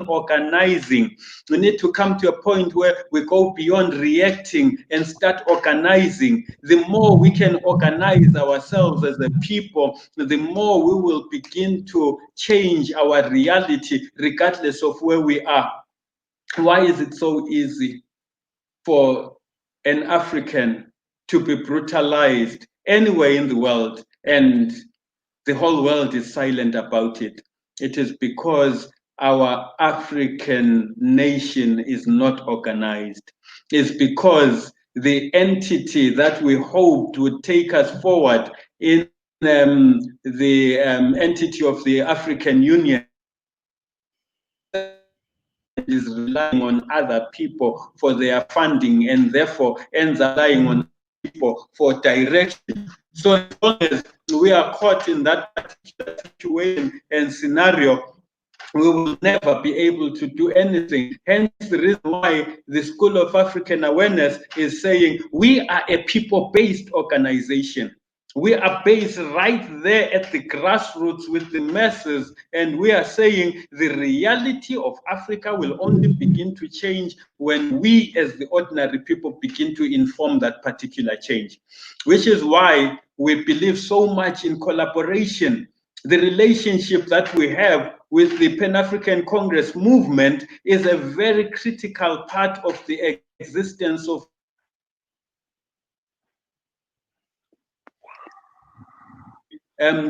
organizing. We need to come to a point where we go beyond reacting and start organizing. The more we can organize ourselves as a people, the more we will begin to change our reality regardless of where we are. Why is it so easy for an African to be brutalized anywhere in the world and the whole world is silent about it? It is because our African nation is not organized. It's because the entity that we hoped would take us forward in the entity of the African Union is relying on other people for their funding and therefore ends up relying on people for direction. So as long as we are caught in that particular situation and scenario, we will never be able to do anything. Hence the reason why the School of African Awareness is saying we are a people-based organization. We are based right there at the grassroots with the masses, and we are saying the reality of Africa will only begin to change when we as the ordinary people begin to inform that particular change, which is why we believe so much in collaboration. The relationship that we have with the Pan-African Congress movement is a very critical part of the existence of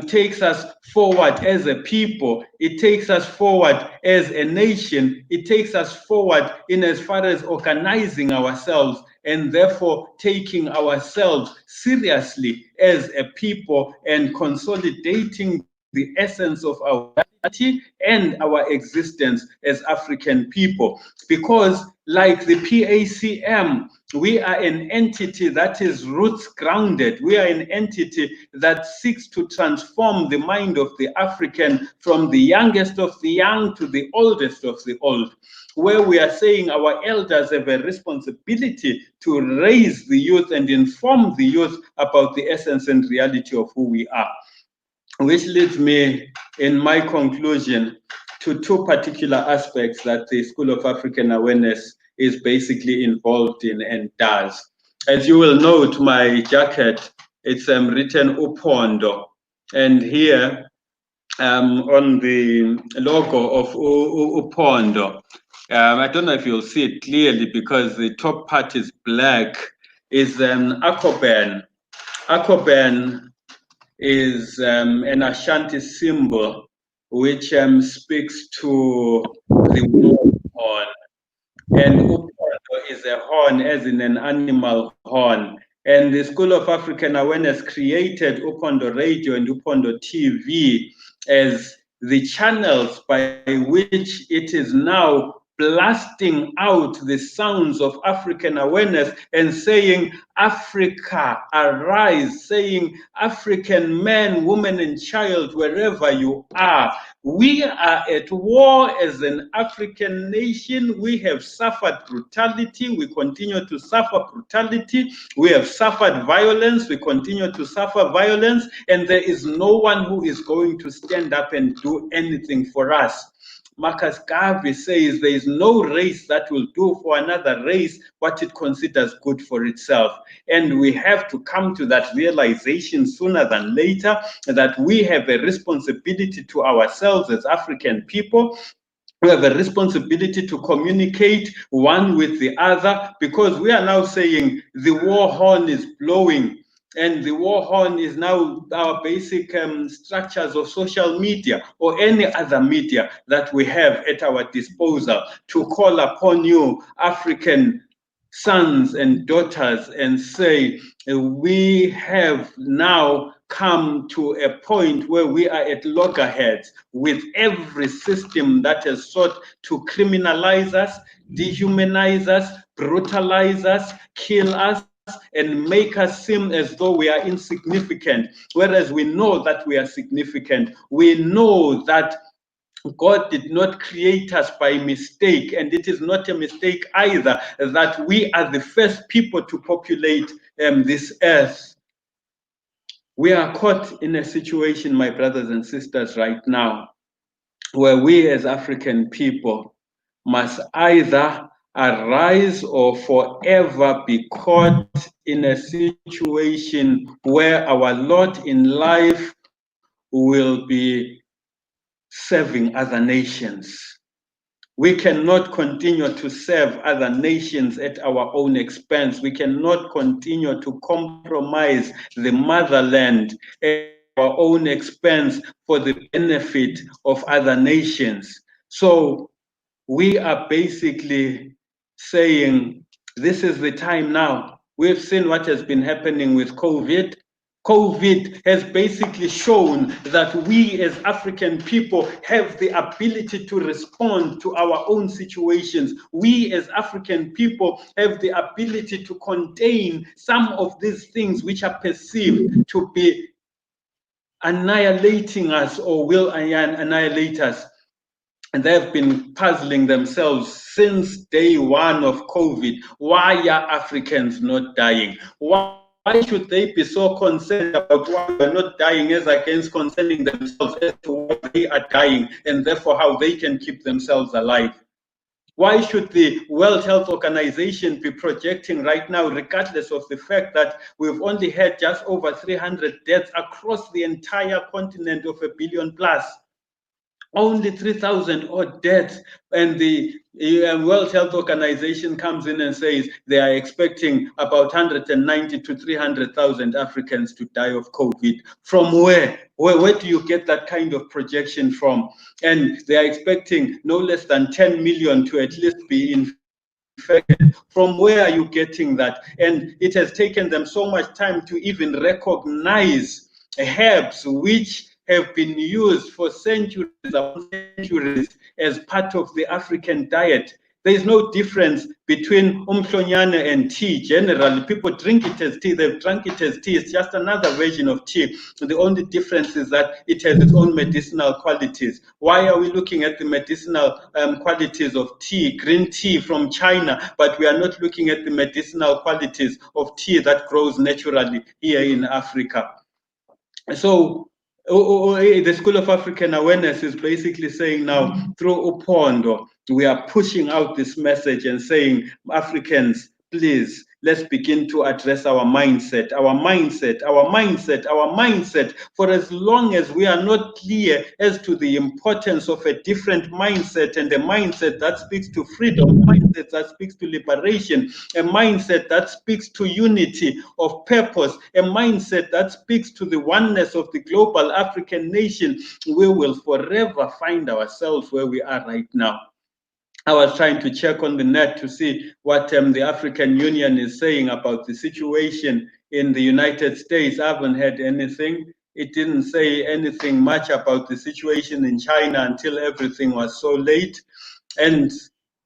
takes us forward as a people. It takes us forward as a nation. It takes us forward in as far as organizing ourselves and therefore taking ourselves seriously as a people and consolidating the essence of our reality and our existence as African people. Because like the PACM, we are an entity that is roots grounded. We are an entity that seeks to transform the mind of the African from the youngest of the young to the oldest of the old, where we are saying our elders have a responsibility to raise the youth and inform the youth about the essence and reality of who we are. Which leads me, in my conclusion, to two particular aspects that the School of African Awareness is basically involved in and does. As you will note, my jacket, it's written Upondo. And here, on the logo of Upondo, I don't know if you'll see it clearly because the top part is black, is Akoben. Akoben is an Ashanti symbol which speaks to the war horn. And Upondo is a horn, as in an animal horn. And the School of African Awareness created Upondo Radio and Upondo TV as the channels by which it is now blasting out the sounds of African awareness and saying, Africa, arise, saying, African man, woman, and child, wherever you are, we are at war as an African nation. We have suffered brutality. We continue to suffer brutality. We have suffered violence. We continue to suffer violence. And there is no one who is going to stand up and do anything for us. Marcus Garvey says there is no race that will do for another race what it considers good for itself. And we have to come to that realization sooner than later that we have a responsibility to ourselves as African people. We have a responsibility to communicate one with the other, because we are now saying the war horn is blowing. And the war horn is now our basic structures of social media or any other media that we have at our disposal to call upon you, African sons and daughters, and say, we have now come to a point where we are at loggerheads with every system that has sought to criminalize us, dehumanize us, brutalize us, kill us, and make us seem as though we are insignificant, whereas we know that we are significant. We know that God did not create us by mistake, and it is not a mistake either that we are the first people to populate this earth. We are caught in a situation, my brothers and sisters, right now, where we as African people must either arise or forever be caught in a situation where our lot in life will be serving other nations. We cannot continue to serve other nations at our own expense. We cannot continue to compromise the motherland at our own expense for the benefit of other nations. So we are basically saying this is the time now. We've seen what has been happening with COVID. COVID has basically shown that we as African people have the ability to respond to our own situations. We as African people have the ability to contain some of these things which are perceived to be annihilating us or will annihilate us. And they've been puzzling themselves since day one of COVID. Why are Africans not dying? Why should they be so concerned about why we're not dying as against concerning themselves as to why they are dying and therefore how they can keep themselves alive? Why should the World Health Organization be projecting right now, regardless of the fact that we've only had just over 300 deaths across the entire continent of 1 billion plus? Only 3,000 odd deaths, and the World Health Organization comes in and says they are expecting about 190 to 300,000 Africans to die of COVID. From where? Where do you get that kind of projection from? And they are expecting no less than 10 million to at least be infected. From where are you getting that? And it has taken them so much time to even recognize herbs which have been used for centuries upon centuries as part of the African diet. There is no difference between umhlonyane and tea. Generally, people drink it as tea. They've drunk it as tea. It's just another version of tea. The only difference is that it has its own medicinal qualities. Why are we looking at the medicinal qualities of tea, green tea from China, but we are not looking at the medicinal qualities of tea that grows naturally here in Africa? So the School of African Awareness is basically saying now, through Upondo, we are pushing out this message and saying, Africans, please, let's begin to address our mindset, our mindset, our mindset, our mindset. For as long as we are not clear as to the importance of a different mindset, and a mindset that speaks to freedom, a mindset that speaks to liberation, a mindset that speaks to unity of purpose, a mindset that speaks to the oneness of the global African nation, we will forever find ourselves where we are right now. I was trying to check on the net to see what the African Union is saying about the situation in the United States. I haven't heard anything. It didn't say anything much about the situation in China until everything was so late. And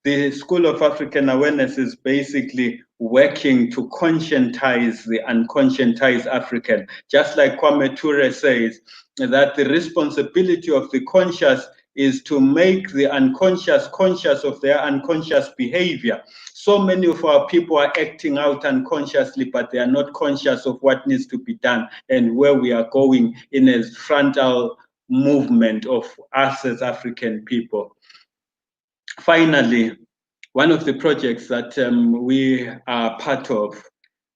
the School of African Awareness is basically working to conscientize the unconscientized African. Just like Kwame Ture says, that the responsibility of the conscious is to make the unconscious conscious of their unconscious behavior. So many of our people are acting out unconsciously, but they are not conscious of what needs to be done and where we are going in a frontal movement of us as African people. Finally, one of the projects that we are part of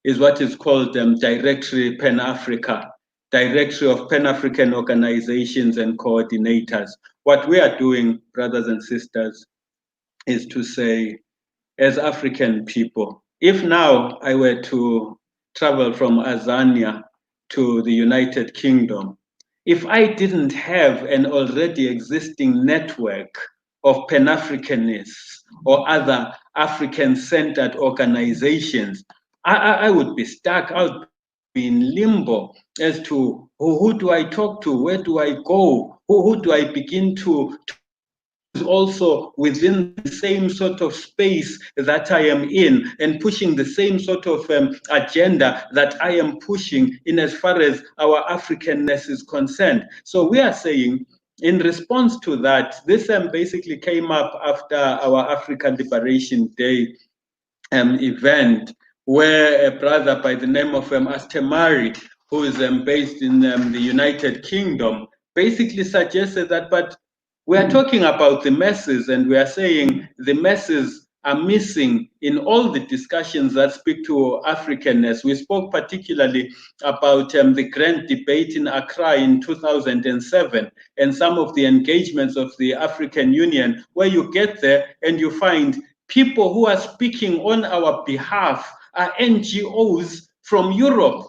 is what is called Directory Pan-Africa, Directory of Pan-African Organizations and Coordinators. What we are doing, brothers and sisters, is to say, as African people, if now I were to travel from Azania to the United Kingdom, if I didn't have an already existing network of Pan-Africanists or other African-centered organizations, I would be stuck. I would be be in limbo as to who do I talk to, where do I go, who do I begin to use also within the same sort of space that I am in, and pushing the same sort of agenda that I am pushing in as far as our Africanness is concerned. So we are saying, in response to that, this basically came up after our African Liberation Day event, where a brother by the name of Astemari, who is based in the United Kingdom, basically suggested that, but we are talking about the masses, and we are saying the masses are missing in all the discussions that speak to Africanness. We spoke particularly about the grand debate in Accra in 2007 and some of the engagements of the African Union, where you get there and you find people who are speaking on our behalf are NGOs from Europe,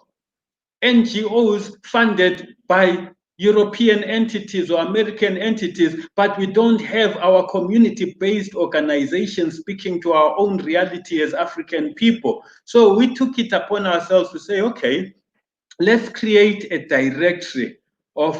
NGOs funded by European entities or American entities, but we don't have our community-based organizations speaking to our own reality as African people. So we took it upon ourselves to say, okay, let's create a directory of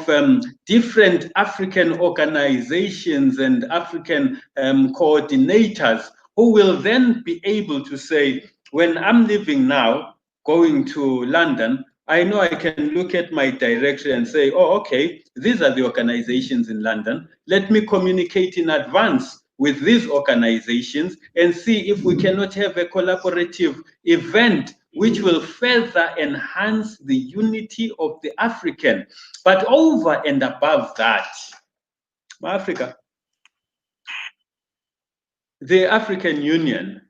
different African organizations and African coordinators who will then be able to say, when I'm leaving now, going to London, I know I can look at my directory and say, oh, okay, these are the organizations in London. Let me communicate in advance with these organizations and see if we cannot have a collaborative event which will further enhance the unity of the African. But over and above that, Africa, the African Union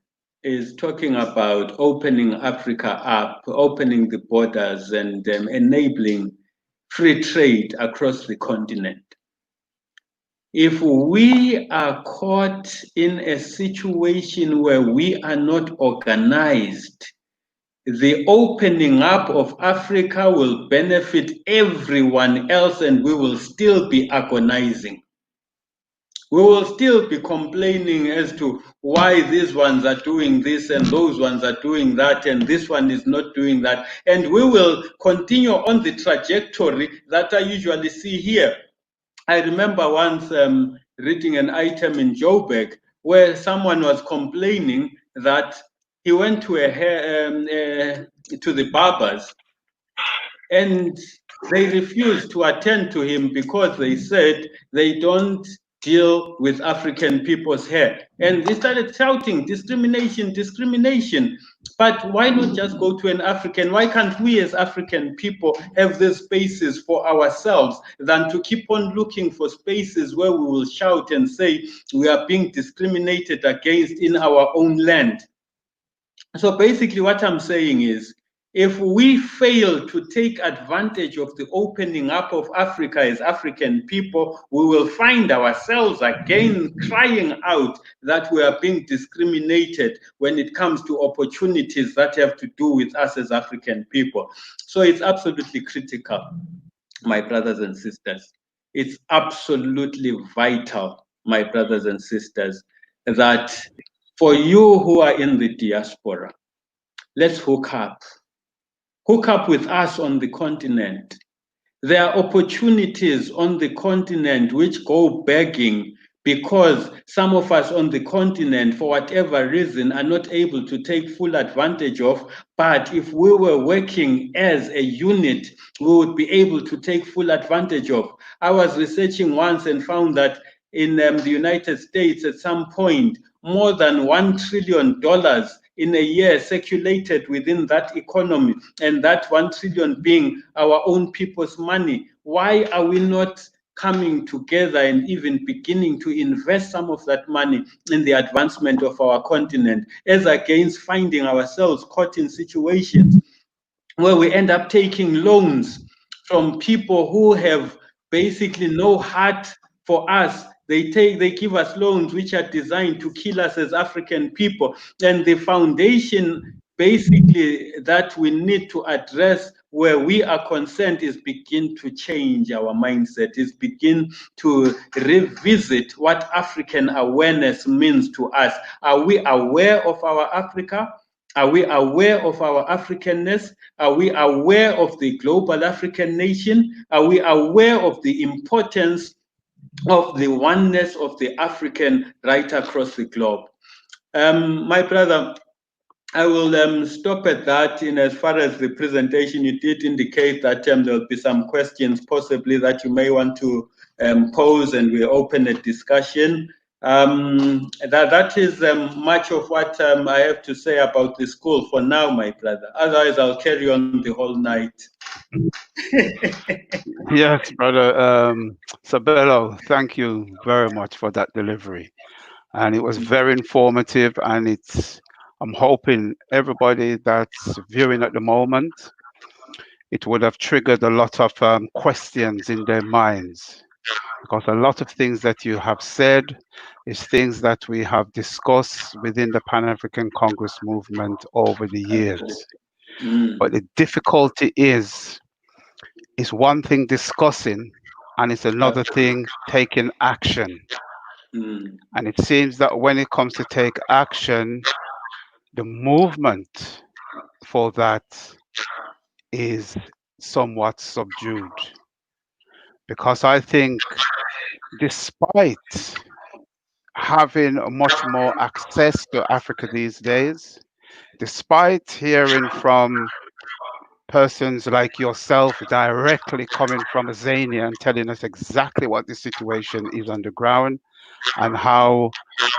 is talking about opening Africa up, opening the borders, and enabling free trade across the continent. If we are caught in a situation where we are not organized, the opening up of Africa will benefit everyone else, and we will still be agonizing. We will still be complaining as to why these ones are doing this and those ones are doing that and this one is not doing that. And we will continue on the trajectory that I usually see here. I remember once reading an item in Joburg where someone was complaining that he went to to the barbers and they refused to attend to him because they said they don't deal with African people's hair. And they started shouting, discrimination, discrimination. But why not just go to an African? Why can't we as African people have these spaces for ourselves than to keep on looking for spaces where we will shout and say we are being discriminated against in our own land? So basically what I'm saying is, if we fail to take advantage of the opening up of Africa as African people, we will find ourselves again crying out that we are being discriminated when it comes to opportunities that have to do with us as African people. So it's absolutely critical, my brothers and sisters. It's absolutely vital, my brothers and sisters, that for you who are in the diaspora, let's hook up. Hook up with us on the continent. There are opportunities on the continent which go begging because some of us on the continent, for whatever reason, are not able to take full advantage of. But if we were working as a unit, we would be able to take full advantage of. I was researching once and found that in the United States, at some point, more than $1 trillion in a year circulated within that economy, and that 1 trillion being our own people's money. Why are we not coming together and even beginning to invest some of that money in the advancement of our continent, as against finding ourselves caught in situations where we end up taking loans from people who have basically no heart for us? They give us loans which are designed to kill us as African people. And the foundation basically that we need to address where we are concerned is begin to change our mindset, is begin to revisit what African awareness means to us. Are we aware of our Africa? Are we aware of our Africanness? Are we aware of the global African nation? Are we aware of the importance of the oneness of the African right across the globe? My brother, I will stop at that. In as far as the presentation, you did indicate that there'll be some questions possibly that you may want to pose, and we open a discussion. That is much of what I have to say about the school for now, my brother. Otherwise, I'll carry on the whole night. Yes, brother. Sabelo, thank you very much for that delivery. And it was very informative. And I'm hoping everybody that's viewing at the moment, it would have triggered a lot of questions in their minds. Because a lot of things that you have said is things that we have discussed within the Pan African Congress movement over the years. Mm, But the difficulty is one thing discussing, and it's another thing taking action. mm, And it seems that when it comes to take action, the movement for that is somewhat subdued. Because I think, despite having much more access to Africa these days, despite hearing from persons like yourself directly coming from Azania and telling us exactly what the situation is on the ground and how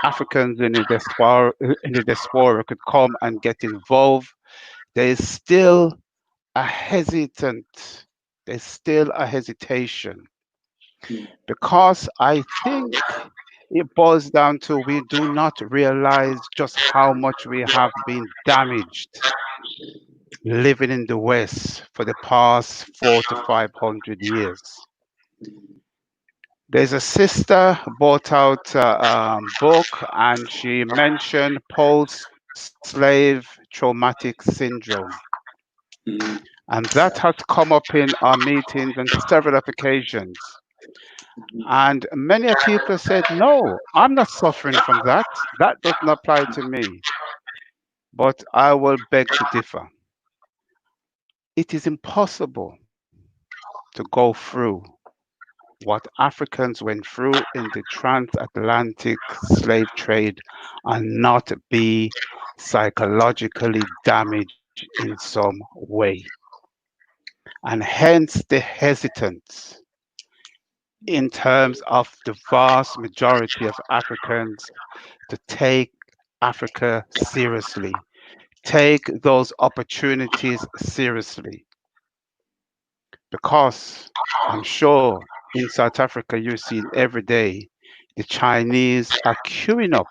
Africans in the diaspora could come and get involved, there is still a hesitant, there's still a hesitation mm, because I think it boils down to we do not realize just how much we have been damaged living in the West for the past 400 to 500 years. There's a sister brought out a book and she mentioned post-slave traumatic syndrome. mm, And that has come up in our meetings on several occasions. And many people said, no, I'm not suffering from that. That doesn't apply to me. But I will beg to differ. It is impossible to go through what Africans went through in the transatlantic slave trade and not be psychologically damaged in some way. And hence the hesitance in terms of the vast majority of Africans to take Africa seriously, take those opportunities seriously. Because I'm sure in South Africa, you're seeing every day the Chinese are queuing up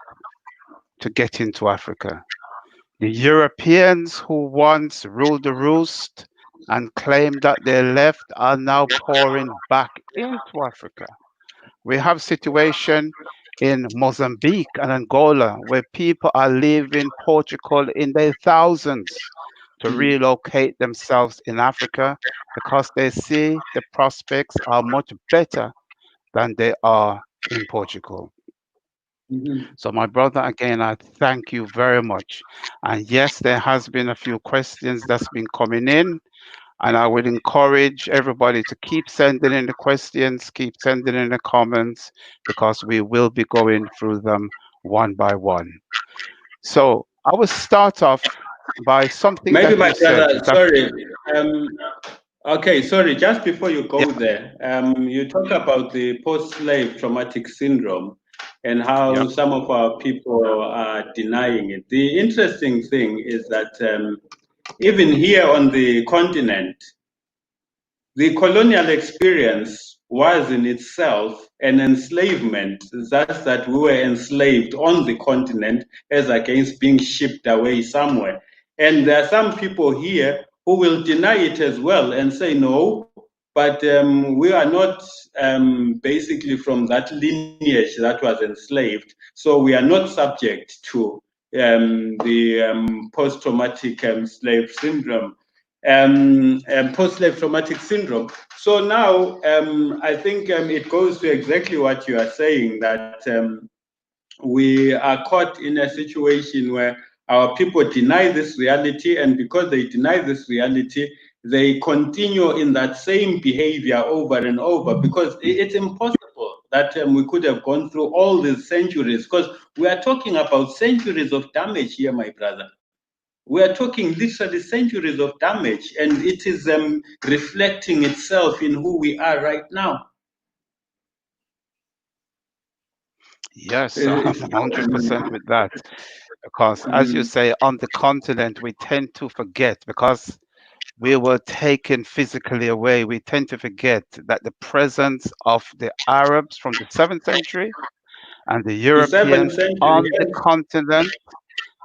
to get into Africa. The Europeans who once ruled the roost and claimed that they left are now pouring back into Africa. We have situation in Mozambique and Angola where people are leaving Portugal in their thousands to mm, relocate themselves in Africa because they see the prospects are much better than they are in Portugal. mm, So, my brother, again, I thank you very much. And yes, there has been a few questions that's been coming in, and I would encourage everybody to keep sending in the questions, keep sending in the comments, because we will be going through them one by one. So, I will start off by something Maybe that my you said. brother, It's sorry. Um, okay, sorry. Just before you yeah, go there, you talk about the post-slave traumatic syndrome and how yeah. some of our people are denying it. The interesting thing is that even here on the continent, the colonial experience was in itself an enslavement, just that we were enslaved on the continent as against being shipped away somewhere. And there are some people here who will deny it as well and say, no, but we are not basically from that lineage that was enslaved. So we are not subject to the post traumatic slave syndrome post-slave traumatic syndrome. So now I think it goes to exactly what you are saying, that we are caught in a situation where our people deny this reality, and because they deny this reality, they continue in that same behavior over and over, because it's impossible that we could have gone through all these centuries, because we are talking about centuries of damage here, my brother. We are talking literally centuries of damage, and it is reflecting itself in who we are right now. Yes, I'm It's, 100% with that. Because, as you say, on the continent, we tend to forget because we were taken physically away. We tend to forget that the presence of the Arabs from the 7th century and the the seventh Europeans century, on the yes. continent,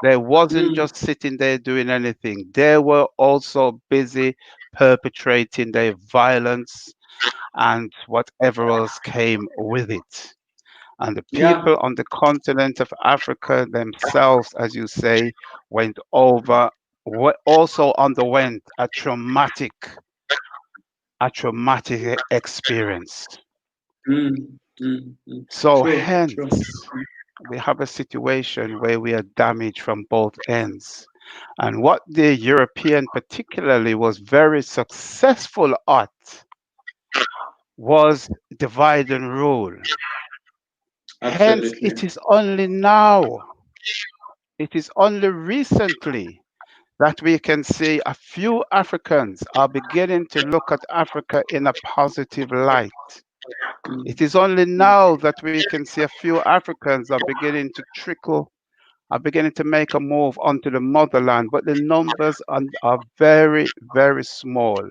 they wasn't Mm, just sitting there doing anything. They were also busy perpetrating their violence and whatever else came with it. And the yeah. people on the continent of Africa themselves, as you say, went over, also underwent a traumatic experience. Mm, mm, mm. So True, true. hence, we have a situation where we are damaged from both ends. And what the European particularly was very successful at was divide and rule. Hence, Absolutely. it is only recently that we can see a few Africans are beginning to look at Africa in a positive light. It Mm, is only now that we can see a few Africans are beginning to make a move onto the motherland, but the numbers are very, very small.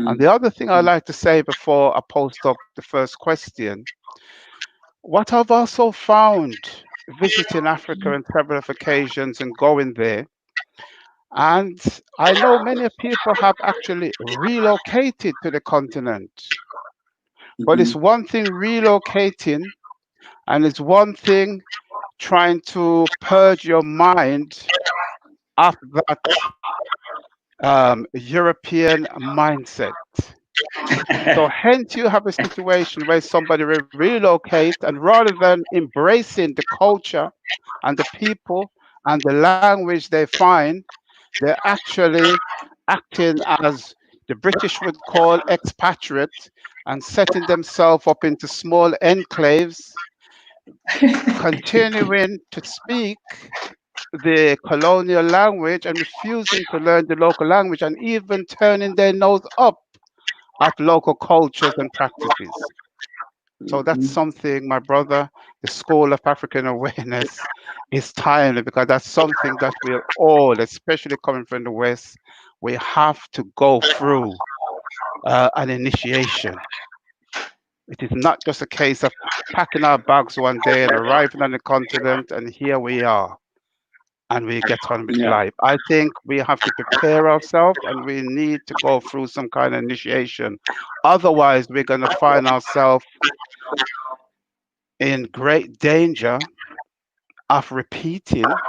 And the mm, other thing I like to say before I post up the first question, what I've also found visiting Africa on several occasions and going there, and I know many people have actually relocated to the continent, but it's mhm. one thing relocating, and it's one thing trying to purge your mind of that European mindset. So hence you have a situation where somebody will relocate and rather than embracing the culture and the people and the language they find, they're actually acting as the British would call expatriate and setting themselves up into small enclaves, continuing to speak the colonial language and refusing to learn the local language and even turning their nose up at local cultures and practices. So that's Mhm. something, my brother, the School of African Awareness is timely because that's something that we're all, especially coming from the West, we have to go through an initiation. It is not just a case of packing our bags one day and arriving on the continent and here we are and we get on with Yeah. life. I think we have to prepare ourselves and we need to go through some kind of initiation. Otherwise, we're going to find ourselves in great danger of repeating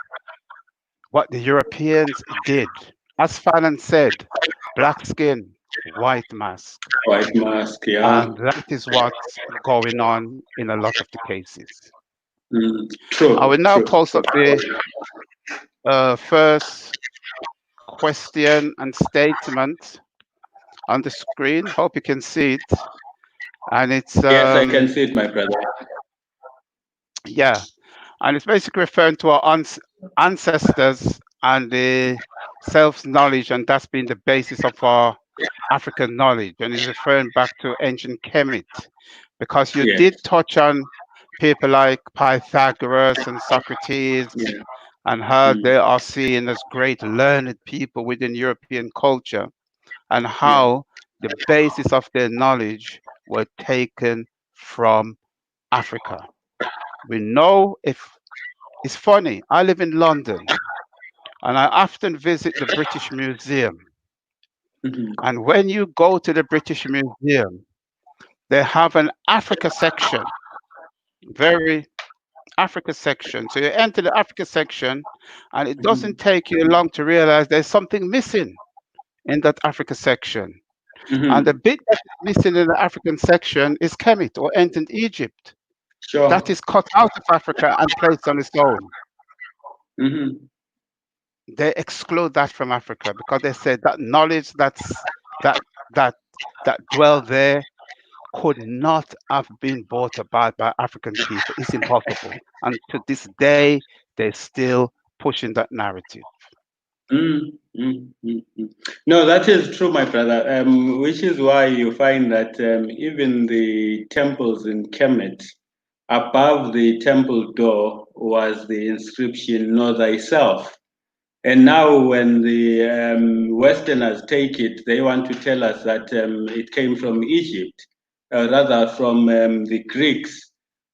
what the Europeans did. As Fanon said, black skin, white mask. White mask, yeah. And that is what's going on in a lot of the cases. Mm, I will true, now true. post up the first question and statement on the screen. Hope you can see it. And it's, Yes, I can see it, my brother. yeah, and it's basically referring to our ancestors and the self knowledge, and that's been the basis of our African knowledge, and is referring back to ancient Kemet, because you Yes. did touch on people like Pythagoras and Socrates, Yeah. and how Mm, they are seen as great learned people within European culture, and yeah. how the basis of their knowledge were taken from Africa. We know if it's funny, I live in London and I often visit the British Museum. Mhm. And when you go to the British Museum, they have an Africa section, very Africa section. So you enter the Africa section, and it doesn't Mhm. take you long to realize there's something missing in that Africa section. And the Mhm. bit that is missing in the African section is Kemet or ancient Egypt. That Sure. is cut out of Africa and placed on its own. Mhm. they exclude that from Africa because they say that knowledge that that that dwell there could not have been brought about by African people. It's impossible. And to this day, they're still pushing that narrative. Mm, No, that is true, my brother. Which is why you find that even the temples in Kemet, above the temple door was the inscription "Know thyself." And now, when the Westerners take it, they want to tell us that it came from Egypt, rather from the Greeks.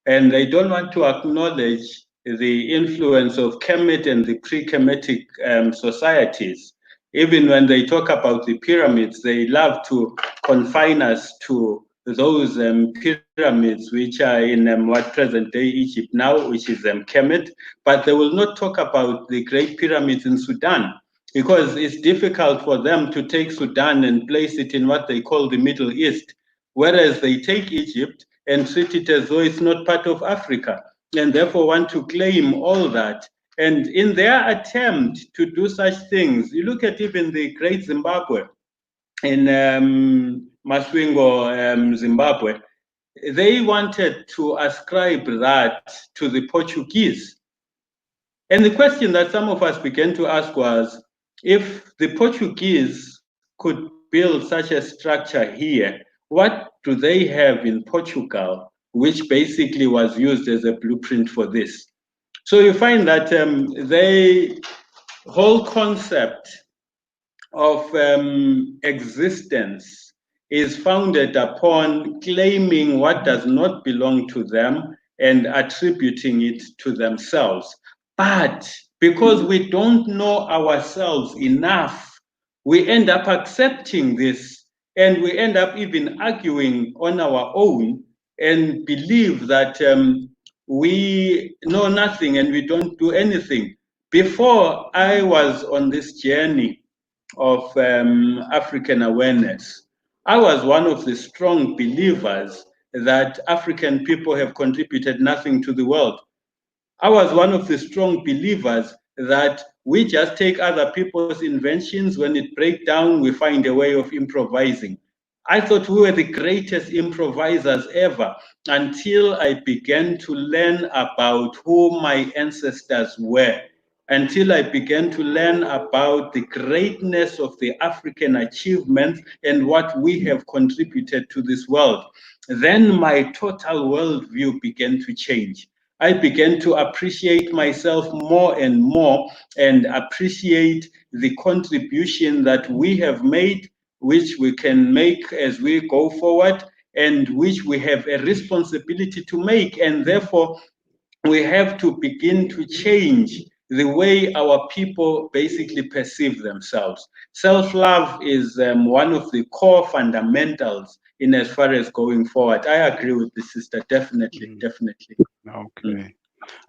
And they don't want to acknowledge the influence of Kemet and the pre Kemetic societies. Even when they talk about the pyramids, they love to confine us to those pyramids which are in what present day Egypt now, which is Kemet, but they will not talk about the great pyramids in Sudan because it's difficult for them to take Sudan and place it in what they call the Middle East, whereas they take Egypt and treat it as though it's not part of Africa and therefore want to claim all that. And in their attempt to do such things, you look at even the great Zimbabwe in Maswingo, Zimbabwe, they wanted to ascribe that to the Portuguese. And the question that some of us began to ask was, if the Portuguese could build such a structure here, what do they have in Portugal, which basically was used as a blueprint for this? So you find that the whole concept of existence is founded upon claiming what does not belong to them and attributing it to themselves. But because we don't know ourselves enough, we end up accepting this and we end up even arguing on our own and believe that we know nothing and we don't do anything. Before I was on this journey of African awareness, I was one of the strong believers that African people have contributed nothing to the world. I was one of the strong believers that we just take other people's inventions. When it breaks down, we find a way of improvising. I thought we were the greatest improvisers ever until I began to learn about who my ancestors were, until I began to learn about the greatness of the African achievements and what we have contributed to this world. Then my total worldview began to change. I began to appreciate myself more and more and appreciate the contribution that we have made, which we can make as we go forward, and which we have a responsibility to make. And therefore, we have to begin to change the way our people basically perceive themselves. Self love is one of the core fundamentals in as far as going forward. I agree with the sister, definitely, Mm, definitely. Mm. okay.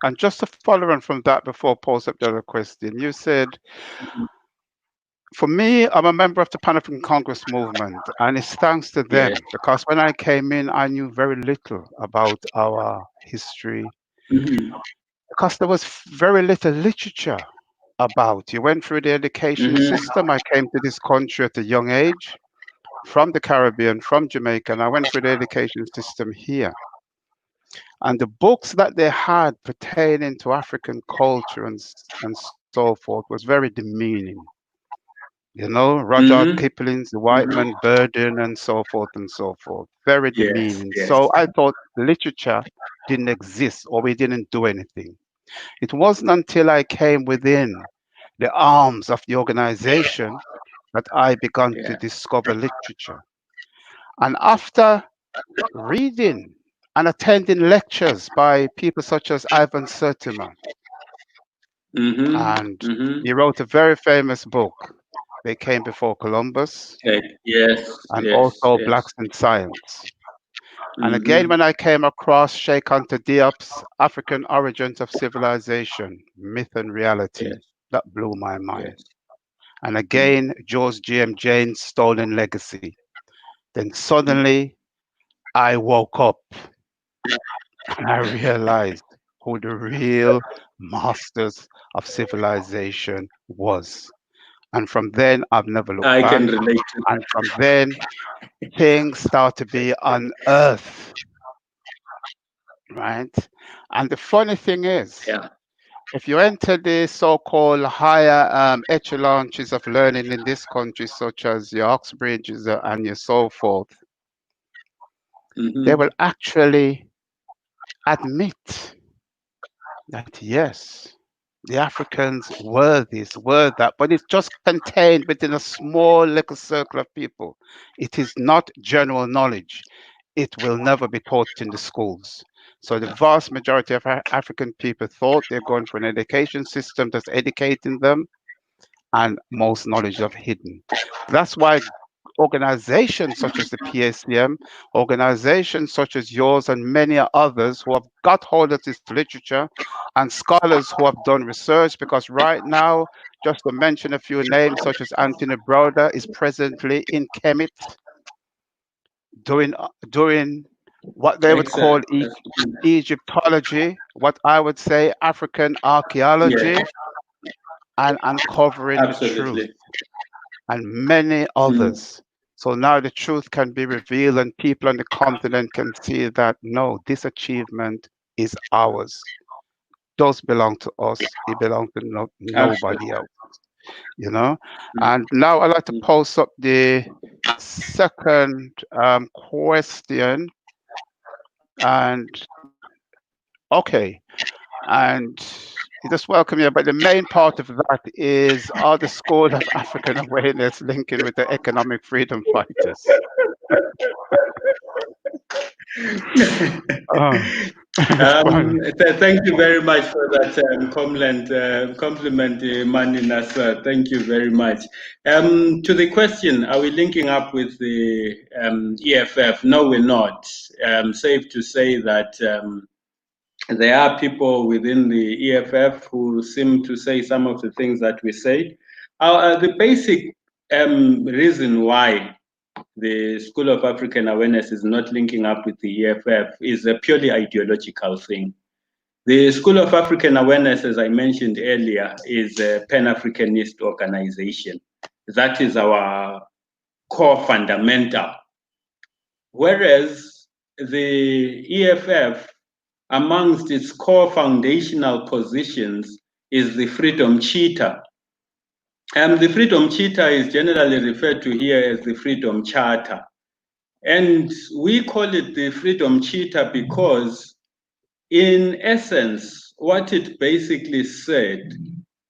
And just to follow on from that, before I pose up the other question, you said, for me, I'm a member of the Pan African Congress movement, and it's thanks to Yes. them because when I came in, I knew very little about our history Mm-hmm. because there was very little literature about. You went through the education Mm-hmm. system. I came to this country at a young age from the Caribbean, from Jamaica, and I went through the education system here. And the books that they had pertaining to African culture and so forth was very demeaning. You know, Rudyard Mm-hmm. Kipling's The White Mm-hmm. Man Burden and so forth and so forth. Very Yes, demeaning. yes. So I thought literature didn't exist or we didn't do anything. It wasn't until I came within the arms of the organization that I began to Yeah. discover literature. And after reading and attending lectures by people such as Ivan Sertima, Mm-hmm. and Mm-hmm. he wrote a very famous book, They Came Before Columbus, Yes, and yes, also yes. Blacks in Science. And again, when Mm-hmm. I came across Sheikh Anta Diop's African Origins of Civilization, Myth and Reality, Yes, that blew my mind. yes. And Mm. again, George G.M. Jane's Stolen Legacy. Then Mm. suddenly I woke up and I realized who the real masters of civilization was. And from then, I've never looked I back. can relate to And from then, things start to be unearthed, right? And the funny thing is, that. if you enter the so-called higher echelons of learning in this country, such as your Oxbridges and your so forth, Yeah. they will actually admit that yes, the Africans were this, were that, but it's just contained within a small little circle of people. It is not general knowledge. It will never be taught in the schools. So the vast majority of African people thought they're going for an education system that's educating them, and most knowledge of hidden. That's why organizations such as the PACM, organizations such as yours and many others who have got hold of this literature, and scholars who have done research, because right now, just to mention a few names, such as Anthony Browder is presently in Kemet doing what they would call Excellent. Egyptology, what I would say African Yeah, archaeology, and uncovering the truth, absolutely. and many Mm. others. So now the truth can be revealed, and people on the continent can see that no, this achievement is ours. Does belong to us. It belongs to nobody Absolutely. else, you know. Mm. And now I'd like to Mm. post up the second question. And okay, and you just welcome you. But the main part of that is, are the School of African Awareness linking with the economic freedom fighters? Oh, it's funny. Thank you very much for that compliment, Mani Nasser. Thank you very much. To the question, are we linking up with the EFF? No, we're not. Safe to say that there are people within the EFF who seem to say some of the things that we say. The basic reason why the School of African Awareness is not linking up with the EFF is a purely ideological thing. The School of African Awareness, as I mentioned earlier, is a Pan-Africanist organization. That is our core fundamental. Whereas the EFF, amongst its core foundational positions, is the freedom cheetah. The freedom cheetah is generally referred to here as the freedom charter. And we call it the freedom cheetah because, in essence, what it basically said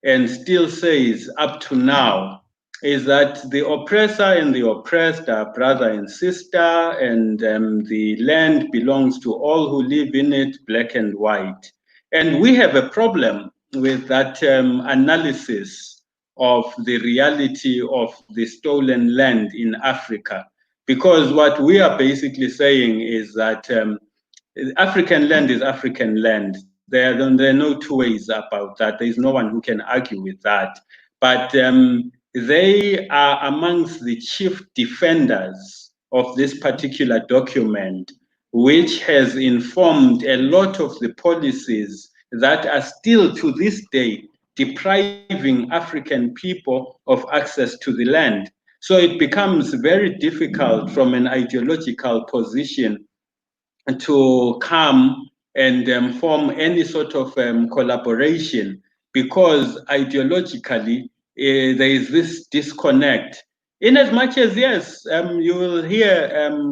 and still says up to now is that the oppressor and the oppressed are brother and sister, and the land belongs to all who live in it, black and white. And we have a problem with that analysis of the reality of the stolen land in Africa, because what we are basically saying is that African land is African land. There are no two ways about that. There is no one who can argue with that. But they are amongst the chief defenders of this particular document, which has informed a lot of the policies that are still to this day depriving African people of access to the land. So it becomes very difficult from an ideological position to come and form any sort of collaboration, because ideologically there is this disconnect. In as much as, yes, you will hear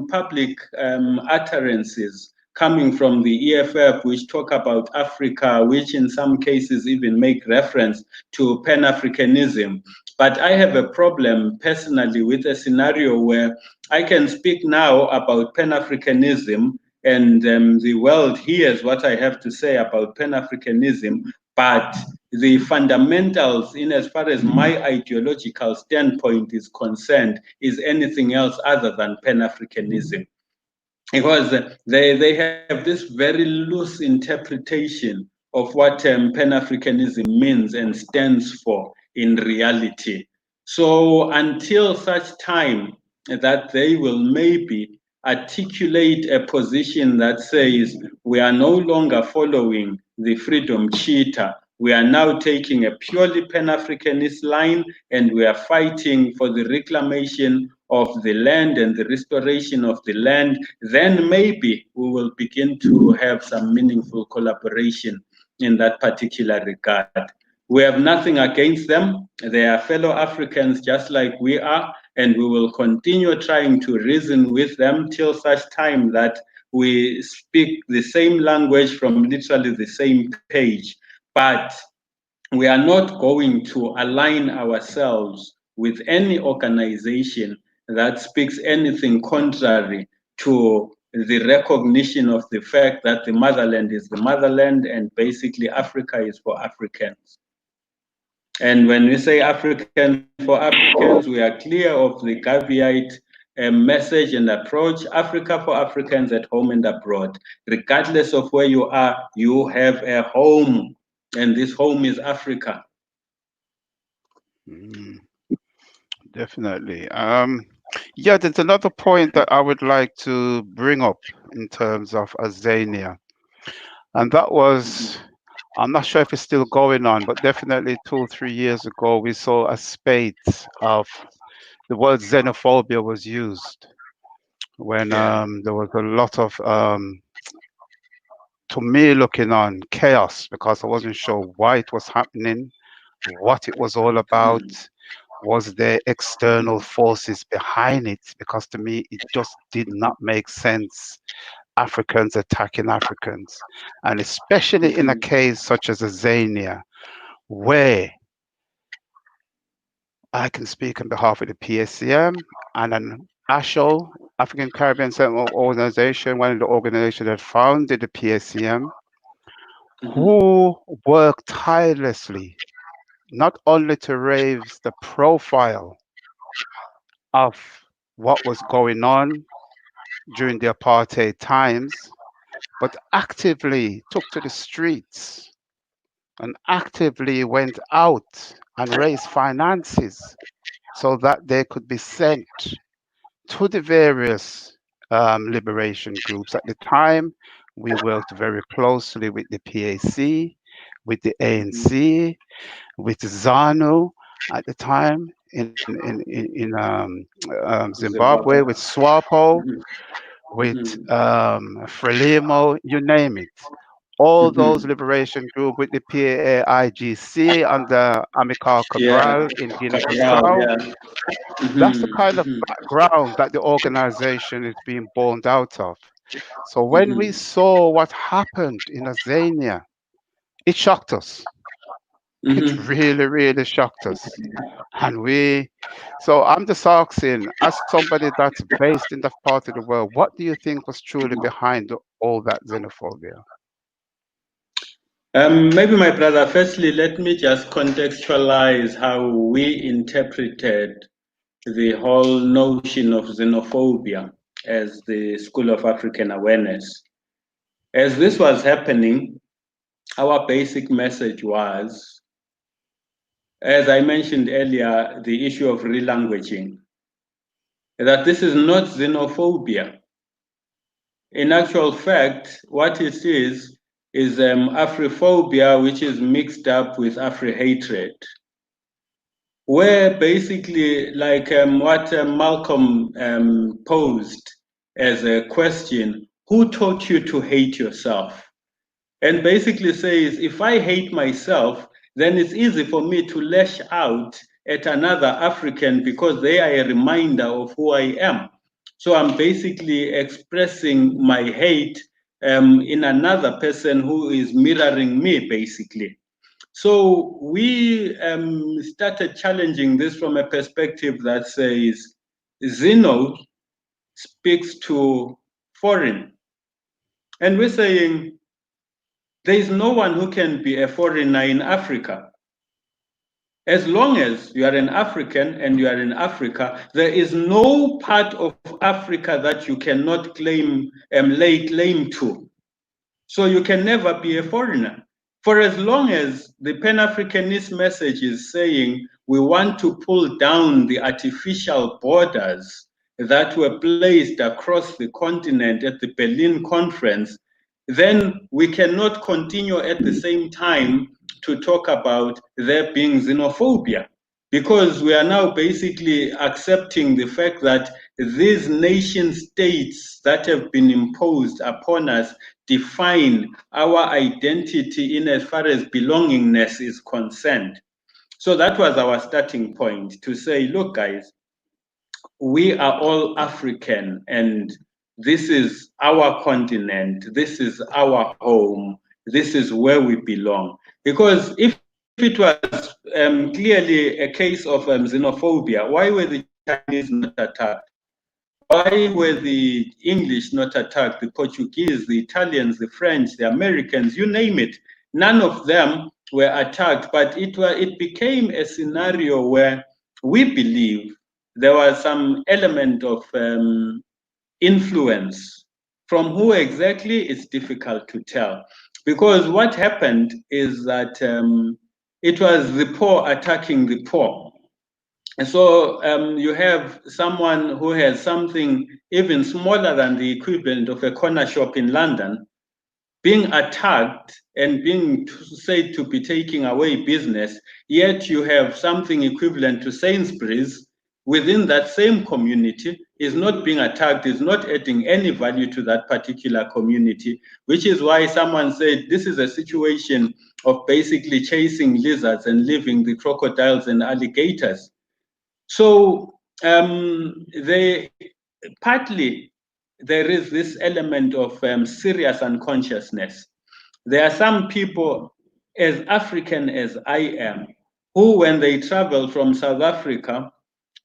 public utterances coming from the EFF which talk about Africa, which in some cases even make reference to Pan-Africanism. But I have a problem personally with a scenario where I can speak now about Pan-Africanism, and the world hears what I have to say about Pan-Africanism, but the fundamentals, in as far as my ideological standpoint is concerned, is anything else other than Pan-Africanism. Because they have this very loose interpretation of what Pan-Africanism means and stands for in reality. So until such time that they will maybe articulate a position that says we are no longer following the freedom cheetah. We are now taking a purely Pan-Africanist line, and we are fighting for the reclamation of the land and the restoration of the land. Then maybe we will begin to have some meaningful collaboration in that particular regard. We have nothing against them. They are fellow Africans just like we are, and we will continue trying to reason with them till such time that we speak the same language from literally the same page. But we are not going to align ourselves with any organization that speaks anything contrary to the recognition of the fact that the motherland is the motherland and basically Africa is for Africans. And when we say African for Africans, we are clear of the caveat message and approach. Africa for Africans at home and abroad. Regardless of where you are, you have a home, and this home is Africa. Mm, definitely. Yeah, there's another point that I would like to bring up in terms of Azania, and that was, I'm not sure if it's still going on, but definitely 2 or 3 years ago, we saw a spate of the word xenophobia was used when Yeah. there was a lot of, to me, looking on chaos because I wasn't sure why it was happening, what it was all about. Mhm. Was there external forces behind it? Because to me, it just did not make sense. Africans attacking Africans, and especially in a Mhm. case such as Azania, where I can speak on behalf of the PSCM and an ASHO, African Caribbean Settlement Organization, one of the organizations that founded the PSCM, Mhm. who worked tirelessly not only to raise the profile of what was going on during the apartheid times, but actively took to the streets and actively went out and raised finances so that they could be sent to the various liberation groups. At the time, we worked very closely with the PAC, with the Mhm. ANC, with ZANU at the time in Zimbabwe, with Zimbabwe. SWAPO, Mhm. with Mhm. Frelimo, you name it. All those Mhm. liberation group with the PAIGC under Amilcar Yeah. Cabral in Cabral. Guinea-Bissau. Yeah. That's the Mhm. kind of Mhm. background that the organization is being born out of. So when we Mhm. saw what happened in Azania, it shocked us. It Mhm. really, really shocked us. And so I'm just asking, as somebody that's based in that part of the world, what do you think was truly behind all that xenophobia? Maybe my brother, firstly, let me just contextualize how we interpreted the whole notion of xenophobia as the School of African Awareness. As this was happening, our basic message was, as I mentioned earlier, the issue of relanguaging, that this is not xenophobia. In actual fact, what it is Afrophobia, which is mixed up with Afro-hatred, where basically, like what Malcolm posed as a question, who taught you to hate yourself? And basically says, if I hate myself, then it's easy for me to lash out at another African because they are a reminder of who I am. So I'm basically expressing my hate in another person who is mirroring me, basically. So we started challenging this from a perspective that says Zeno speaks to foreign. And we're saying there is no one who can be a foreigner in Africa. As long as you are an African and you are in Africa, there is no part of Africa that you cannot lay claim to. So you can never be a foreigner. For as long as the Pan-Africanist message is saying we want to pull down the artificial borders that were placed across the continent at the Berlin Conference, then we cannot continue at the same time to talk about there being xenophobia, because we are now basically accepting the fact that these nation states that have been imposed upon us define our identity in as far as belongingness is concerned. So that was our starting point, to say, look, guys, we are all African, and this is our continent, this is our home, this is where we belong. Because if it was clearly a case of xenophobia, why were the Chinese not attacked? Why were the English not attacked? The Portuguese, the Italians, the French, the Americans, you name it. None of them were attacked, but it became a scenario where we believe there was some element of influence. From who exactly, it's difficult to tell. Because what happened is that it was the poor attacking the poor. And so you have someone who has something even smaller than the equivalent of a corner shop in London being attacked and being said to be taking away business, yet you have something equivalent to Sainsbury's within that same community is not being attacked, is not adding any value to that particular community, which is why someone said this is a situation of basically chasing lizards and leaving the crocodiles and alligators. So they partly there is this element of serious unconsciousness. There are some people, as African as I am, who, when they travel from South Africa,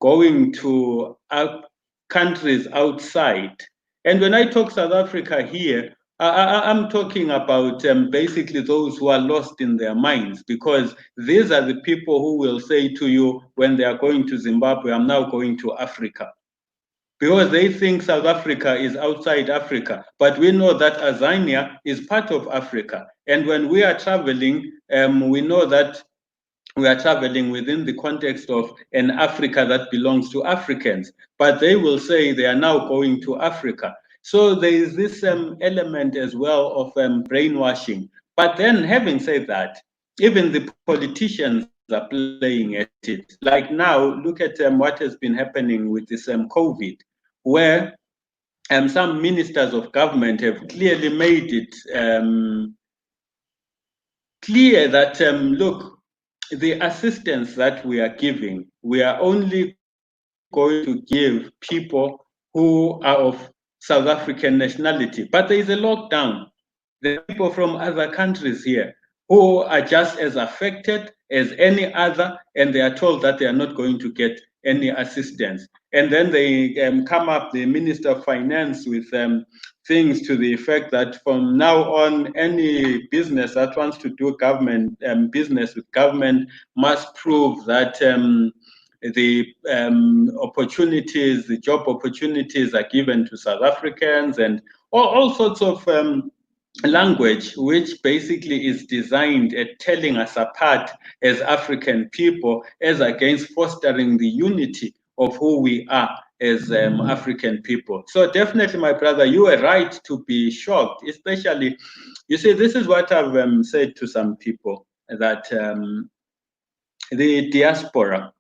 going to countries outside, and when I talk South Africa here, I'm talking about basically those who are lost in their minds, because these are the people who will say to you when they are going to Zimbabwe, I'm now going to Africa, because they think South Africa is outside Africa. But we know that Azania is part of Africa. And when we are traveling, we know that we are traveling within the context of an Africa that belongs to Africans. But they will say they are now going to Africa. So there is this element as well of brainwashing. But then, having said that, even the politicians are playing at it. Like now, look at what has been happening with this COVID, where some ministers of government have clearly made it clear that, look, the assistance that we are giving, we are only going to give people who are of South African nationality. But there is a lockdown. There are people from other countries here who are just as affected as any other, and they are told that they are not going to get any assistance. And then they come up, the Minister of Finance, with things to the effect that from now on, any business that wants to do government business with government must prove that the opportunities, the job opportunities are given to South Africans, and all sorts of language which basically is designed at telling us apart as African people, as against fostering the unity of who we are as African people. So definitely, my brother, you are right to be shocked, especially, you see, this is what I've said to some people, that the diaspora,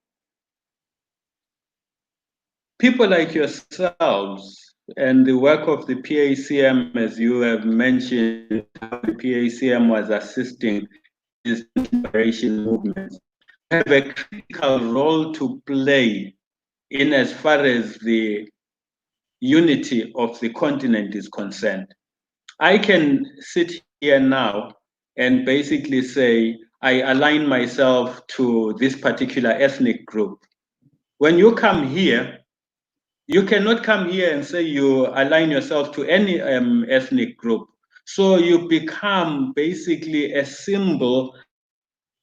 people like yourselves, and the work of the PACM, as you have mentioned, how the PACM was assisting these liberation movements, have a critical role to play in as far as the unity of the continent is concerned. I can sit here now and basically say, I align myself to this particular ethnic group. When you come here, you cannot come here and say you align yourself to any ethnic group. So you become basically a symbol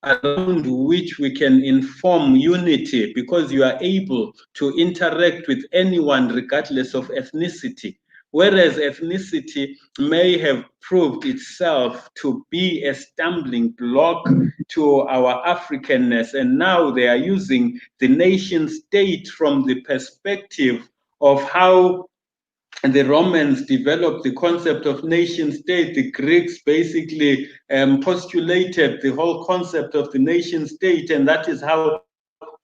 around which we can inform unity, because you are able to interact with anyone regardless of ethnicity. Whereas ethnicity may have proved itself to be a stumbling block to our Africanness, and now they are using the nation state from the perspective of how the Romans developed the concept of nation state. The Greeks basically postulated the whole concept of the nation state, and that is how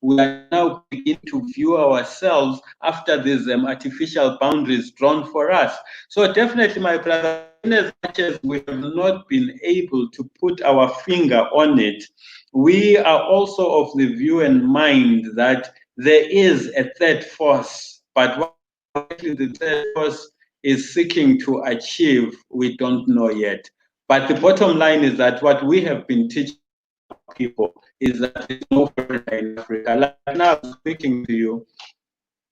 we are now begin to view ourselves after these artificial boundaries drawn for us. So definitely, my brother, in as much as we have not been able to put our finger on it, we are also of the view and mind that there is a third force, but what exactly the third force is seeking to achieve, we don't know yet. But the bottom line is that what we have been teaching our people is that there's no foreigner in Africa. Like now, I'm speaking to you,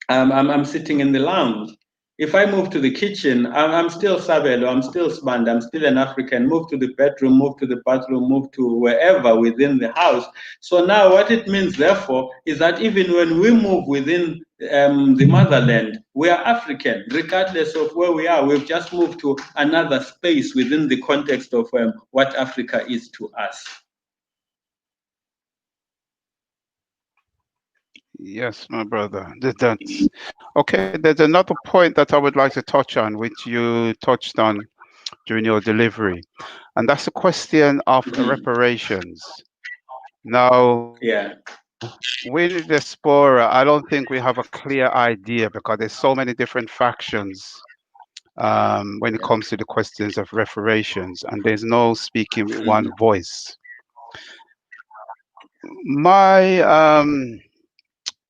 I'm sitting in the lounge. If I move to the kitchen, I'm still Sabelo, I'm still Sband, I'm still an African. Move to the bedroom, move to the bathroom, move to wherever within the house. So now what it means, therefore, is that even when we move within the motherland, we are African, regardless of where we are. We've just moved to another space within the context of what Africa is to us. Yes, my brother. That's okay. There's another point that I would like to touch on, which you touched on during your delivery, and that's the question of Mhm. reparations. Now, Yeah. with the diaspora, I don't think we have a clear idea because there's so many different factions when it Yeah. comes to the questions of reparations, and there's no speaking with one Mhm. voice. My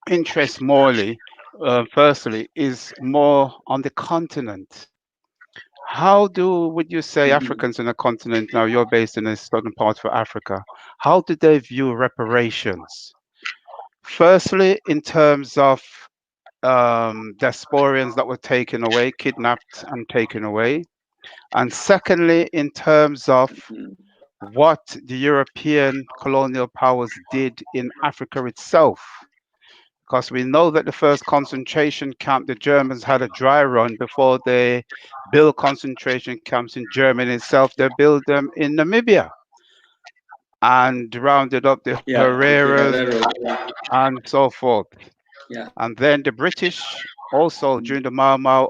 interest morely, firstly, is more on the continent. How would you say Mhm. Africans on the continent, now you're based in a southern part of Africa, how do they view reparations? Firstly, in terms of diasporians that were taken away, kidnapped and taken away. And secondly, in terms of Mhm. what the European colonial powers did in Africa itself. Because we know that the first concentration camp, the Germans had a dry run before they built concentration camps in Germany itself. They built them in Namibia and rounded up the Yeah. The Herreras Herero. and so forth. Yeah. And then the British also during the Mau Mau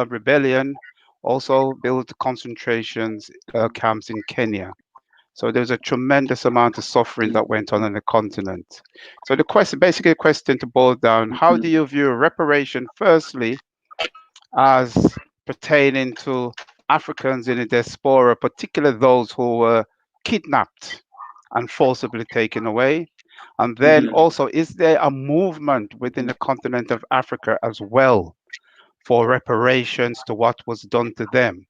rebellion also built concentrations camps in Kenya. So there's a tremendous amount of suffering that went on the continent. So the question, basically, a question to boil down: how do Mhm. you view reparation? Firstly, as pertaining to Africans in the diaspora, particularly those who were kidnapped and forcibly taken away. And then Mhm. also, is there a movement within the continent of Africa as well for reparations to what was done to them?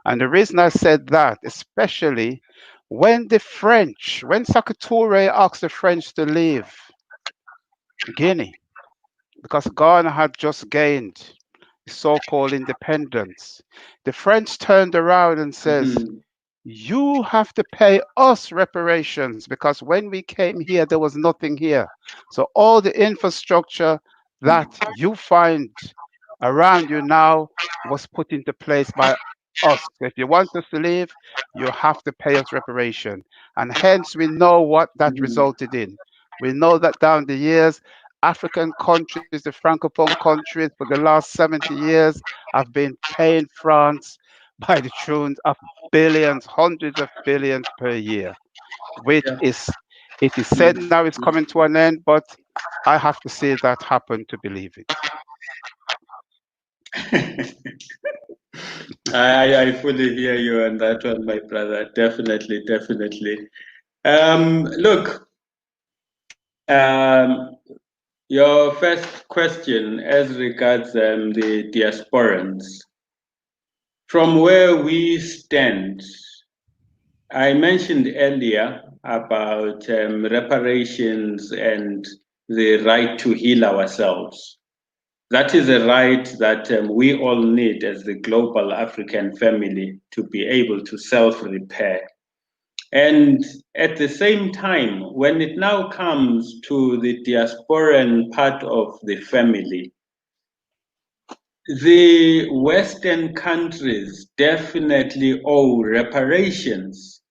And the reason I said that, especially when Sakatoure asked the French to leave Guinea, because Ghana had just gained so-called independence, the French turned around and says, Mhm. you have to pay us reparations because when we came here, there was nothing here. So all the infrastructure that you find around you now was put into place by us. If you want us to leave, you have to pay us reparation. And hence we know what that Mhm. resulted in. We know that down the years, African countries, the Francophone countries, for the last 70 years have been paying France by the tune of billions, hundreds of billions per year, which Yeah. is, it is said Mm. now it's coming to an end, but I have to see that happen to believe it. I fully hear you on that one, my brother. Definitely, definitely. Look, um, your first question as regards the diasporans. From where we stand, I mentioned earlier about reparations and the right to heal ourselves. That is a right that we all need as the global African family to be able to self repair. And at the same time, when it now comes to the diasporan part of the family, the Western countries definitely owe reparations.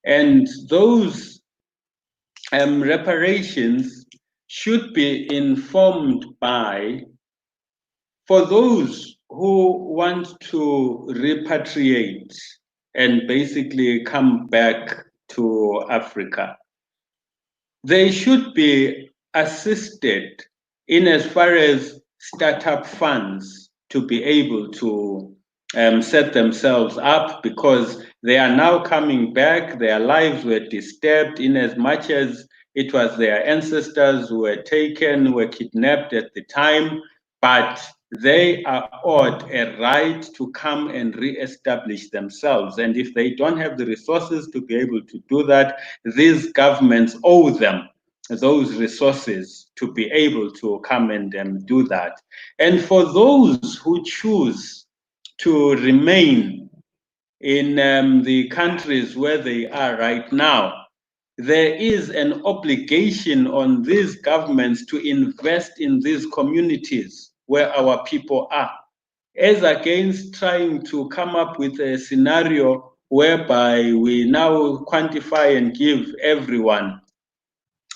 And those reparations should be informed by For those who want to repatriate and basically come back to Africa, they should be assisted in as far as startup funds to be able to set themselves up, because they are now coming back. Their lives were disturbed in as much as it was their ancestors who were taken, were kidnapped at the time, but they are owed a right to come and re-establish themselves. And if they don't have the resources to be able to do that, these governments owe them those resources to be able to come and do that. And for those who choose to remain in the countries where they are right now, there is an obligation on these governments to invest in these communities where our people are, as against trying to come up with a scenario whereby we now quantify and give everyone,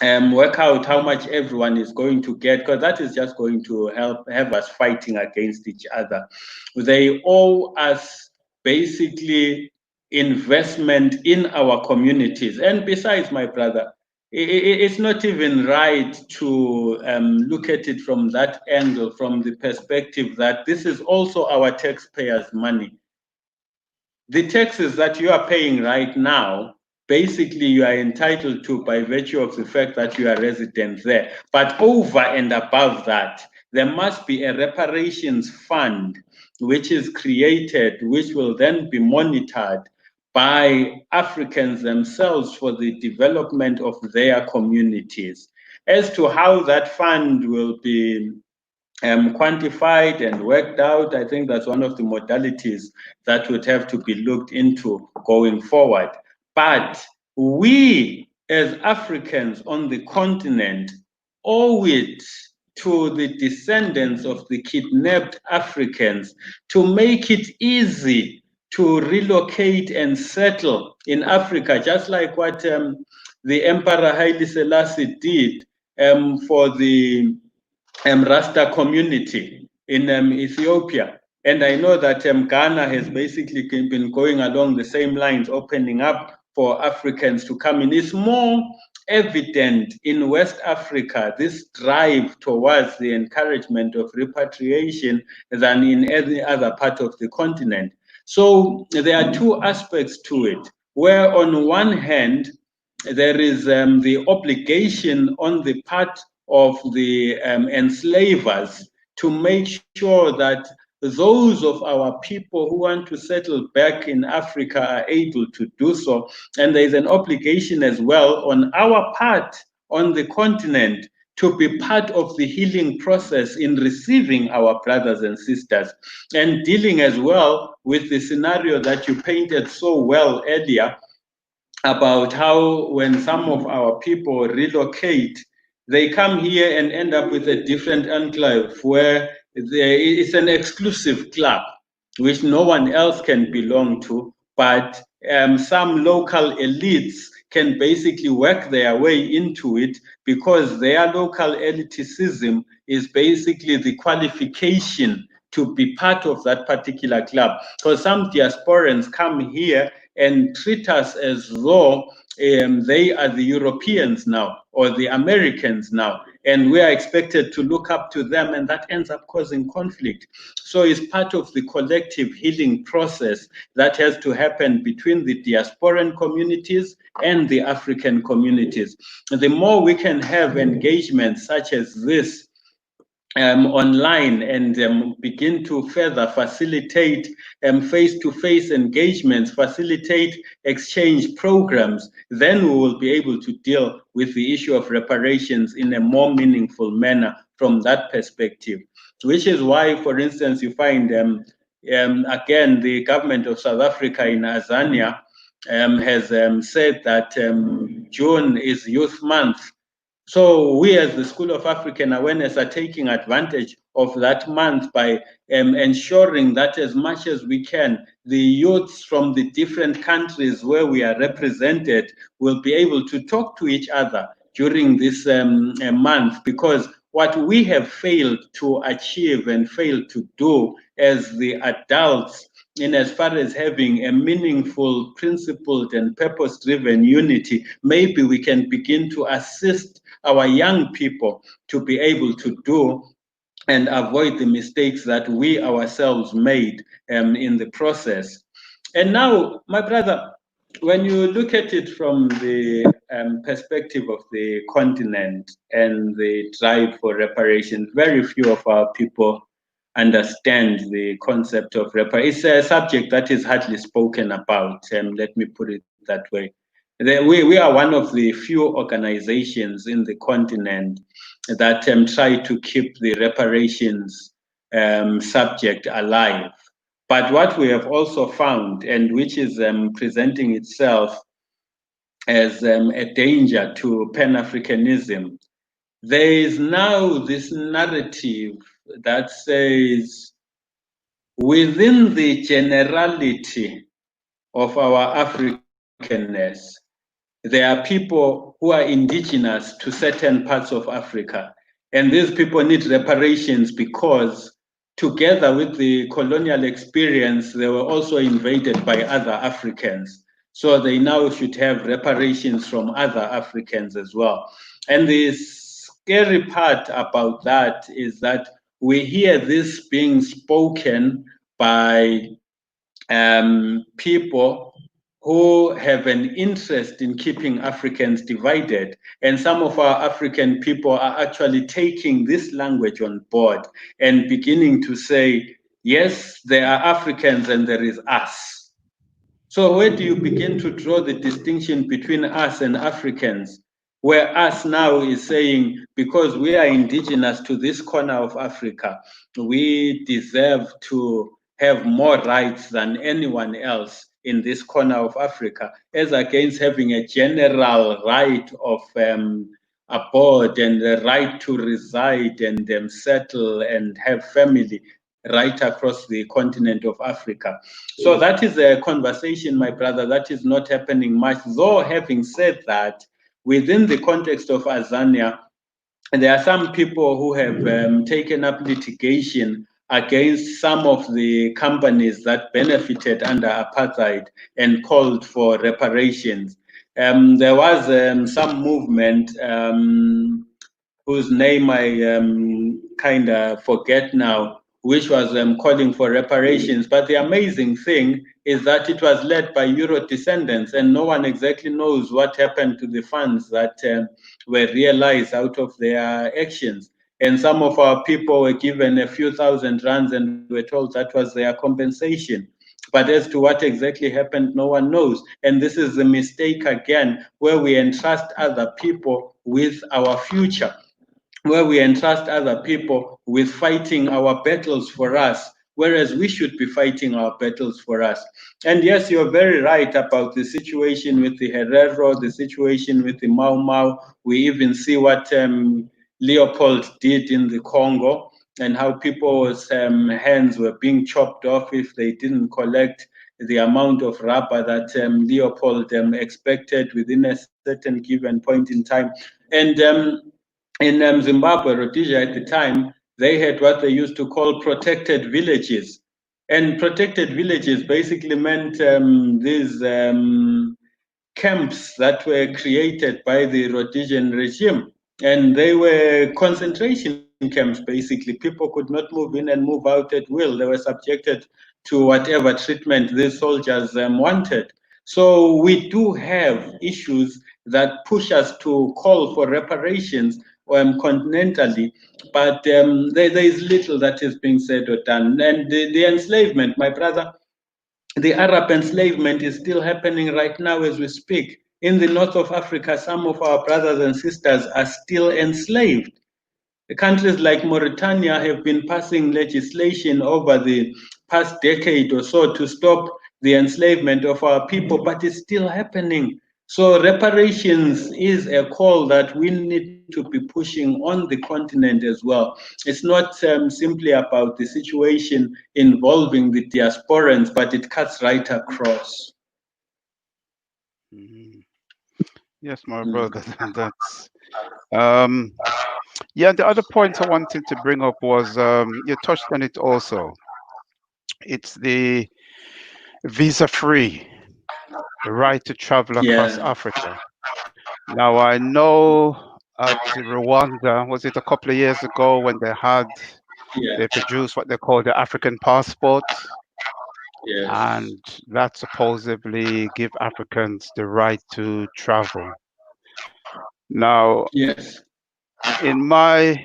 work out how much everyone is going to get, because that is just going to help have us fighting against each other. They owe us basically investment in our communities. And besides, my brother, it's not even right to look at it from that angle, from the perspective that this is also our taxpayers' money. The taxes that you are paying right now, basically you are entitled to by virtue of the fact that you are resident there. But over and above that, there must be a reparations fund which is created, which will then be monitored by Africans themselves for the development of their communities. As to how that fund will be quantified and worked out, I think that's one of the modalities that would have to be looked into going forward. But we, as Africans on the continent, owe it to the descendants of the kidnapped Africans to make it easy to relocate and settle in Africa, just like what the Emperor Haile Selassie did for the Rasta community in Ethiopia. And I know that Ghana has basically been going along the same lines, opening up for Africans to come in. It's more evident in West Africa, this drive towards the encouragement of repatriation, than in any other part of the continent. So there are two aspects to it, where on one hand, there is the obligation on the part of the enslavers to make sure that those of our people who want to settle back in Africa are able to do so. And there is an obligation as well on our part on the continent to be part of the healing process in receiving our brothers and sisters, and dealing as well with the scenario that you painted so well earlier about how when some of our people relocate, they come here and end up with a different enclave where it's an exclusive club which no one else can belong to, but some local elites can basically work their way into it, because their local elitism is basically the qualification to be part of that particular club. Because some diasporans come here and treat us as though they are the Europeans now or the Americans now, and we are expected to look up to them, and that ends up causing conflict. So it's part of the collective healing process that has to happen between the diasporan communities and the African communities. The more we can have engagements such as this online and begin to further facilitate face-to-face engagements, facilitate exchange programs, then we will be able to deal with the issue of reparations in a more meaningful manner from that perspective. Which is why, for instance, you find, again, the government of South Africa in Azania has said that June is Youth Month. So we as the School of African Awareness are taking advantage of that month by ensuring that as much as we can, the youths from the different countries where we are represented will be able to talk to each other during this month, because what we have failed to achieve and failed to do as the adults in as far as having a meaningful, principled, and purpose-driven unity, maybe we can begin to assist our young people to be able to do and avoid the mistakes that we ourselves made in the process. And now, my brother, when you look at it from the perspective of the continent and the drive for reparation, very few of our people understand the concept of reparation. It's a subject that is hardly spoken about, let me put it that way. We are one of the few organizations in the continent that try to keep the reparations subject alive. But what we have also found, and which is presenting itself as a danger to Pan Africanism, there is now this narrative that says within the generality of our Africanness, there are people who are indigenous to certain parts of Africa. And these people need reparations because, together with the colonial experience, they were also invaded by other Africans. So they now should have reparations from other Africans as well. And the scary part about that is that we hear this being spoken by people who have an interest in keeping Africans divided. And some of our African people are actually taking this language on board and beginning to say, yes, there are Africans and there is us. So where do you begin to draw the distinction between us and Africans? Where us now is saying, because we are indigenous to this corner of Africa, we deserve to have more rights than anyone else in this corner of Africa, as against having a general right of abode and the right to reside and settle and have family right across the continent of Africa. So that is a conversation, my brother, that is not happening much. Though, having said that, within the context of Azania, there are some people who have taken up litigation against some of the companies that benefited under apartheid and called for reparations. There was some movement whose name I kind of forget now, which was calling for reparations. But the amazing thing is that it was led by Euro descendants, and no one exactly knows what happened to the funds that were realized out of their actions. And some of our people were given a few thousand rands and were told that was their compensation. But as to what exactly happened, no one knows. And this is the mistake again, where we entrust other people with our future, where we entrust other people with fighting our battles for us, whereas we should be fighting our battles for us. And yes, you're very right about the situation with the Herero, the situation with the Mau Mau. We even see what Leopold did in the Congo and how people's hands were being chopped off if they didn't collect the amount of rubber that Leopold expected within a certain given point in time. And in Zimbabwe, Rhodesia at the time, they had what they used to call protected villages. And protected villages basically meant these camps that were created by the Rhodesian regime. And they were concentration camps, basically. People could not move in and move out at will. They were subjected to whatever treatment these soldiers wanted. So we do have issues that push us to call for reparations continentally, but there is little that is being said or done. And the enslavement, my brother, the Arab enslavement is still happening right now as we speak. In the north of Africa, some of our brothers and sisters are still enslaved. Countries like Mauritania have been passing legislation over the past decade or so to stop the enslavement of our people, but it's still happening. So reparations is a call that we need to be pushing on the continent as well. It's not simply about the situation involving the diasporans, but it cuts right across. Mhm. Yes, my brother. That's um, Yeah, the other point I wanted to bring up was you touched on it also. It's the visa free, the right to travel across Yeah, Africa. Now, I know at Rwanda, was it a couple of years ago when yeah, they produced what they call the African passport, yes, and that supposedly give Africans the right to travel. Now, yes. in my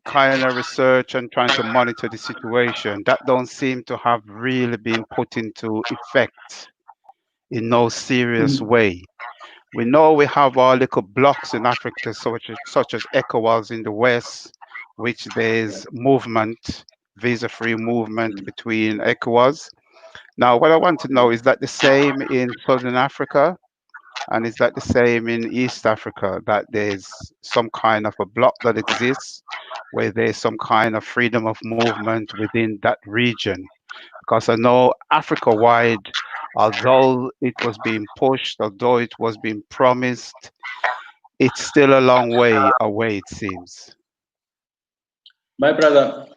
kind of research and trying to monitor the situation, that don't seem to have really been put into effect in no serious Mhm. way. We know we have our little blocks in Africa, such as ECOWAS in the West, which there's movement, visa-free movement between ECOWAS. Now, what I want to know is that the same in Southern Africa, and is that the same in East Africa, that there's some kind of a block that exists where there's some kind of freedom of movement within that region? Because I know Africa wide, although it was being pushed, although it was being promised, it's still a long way away, it seems. My brother,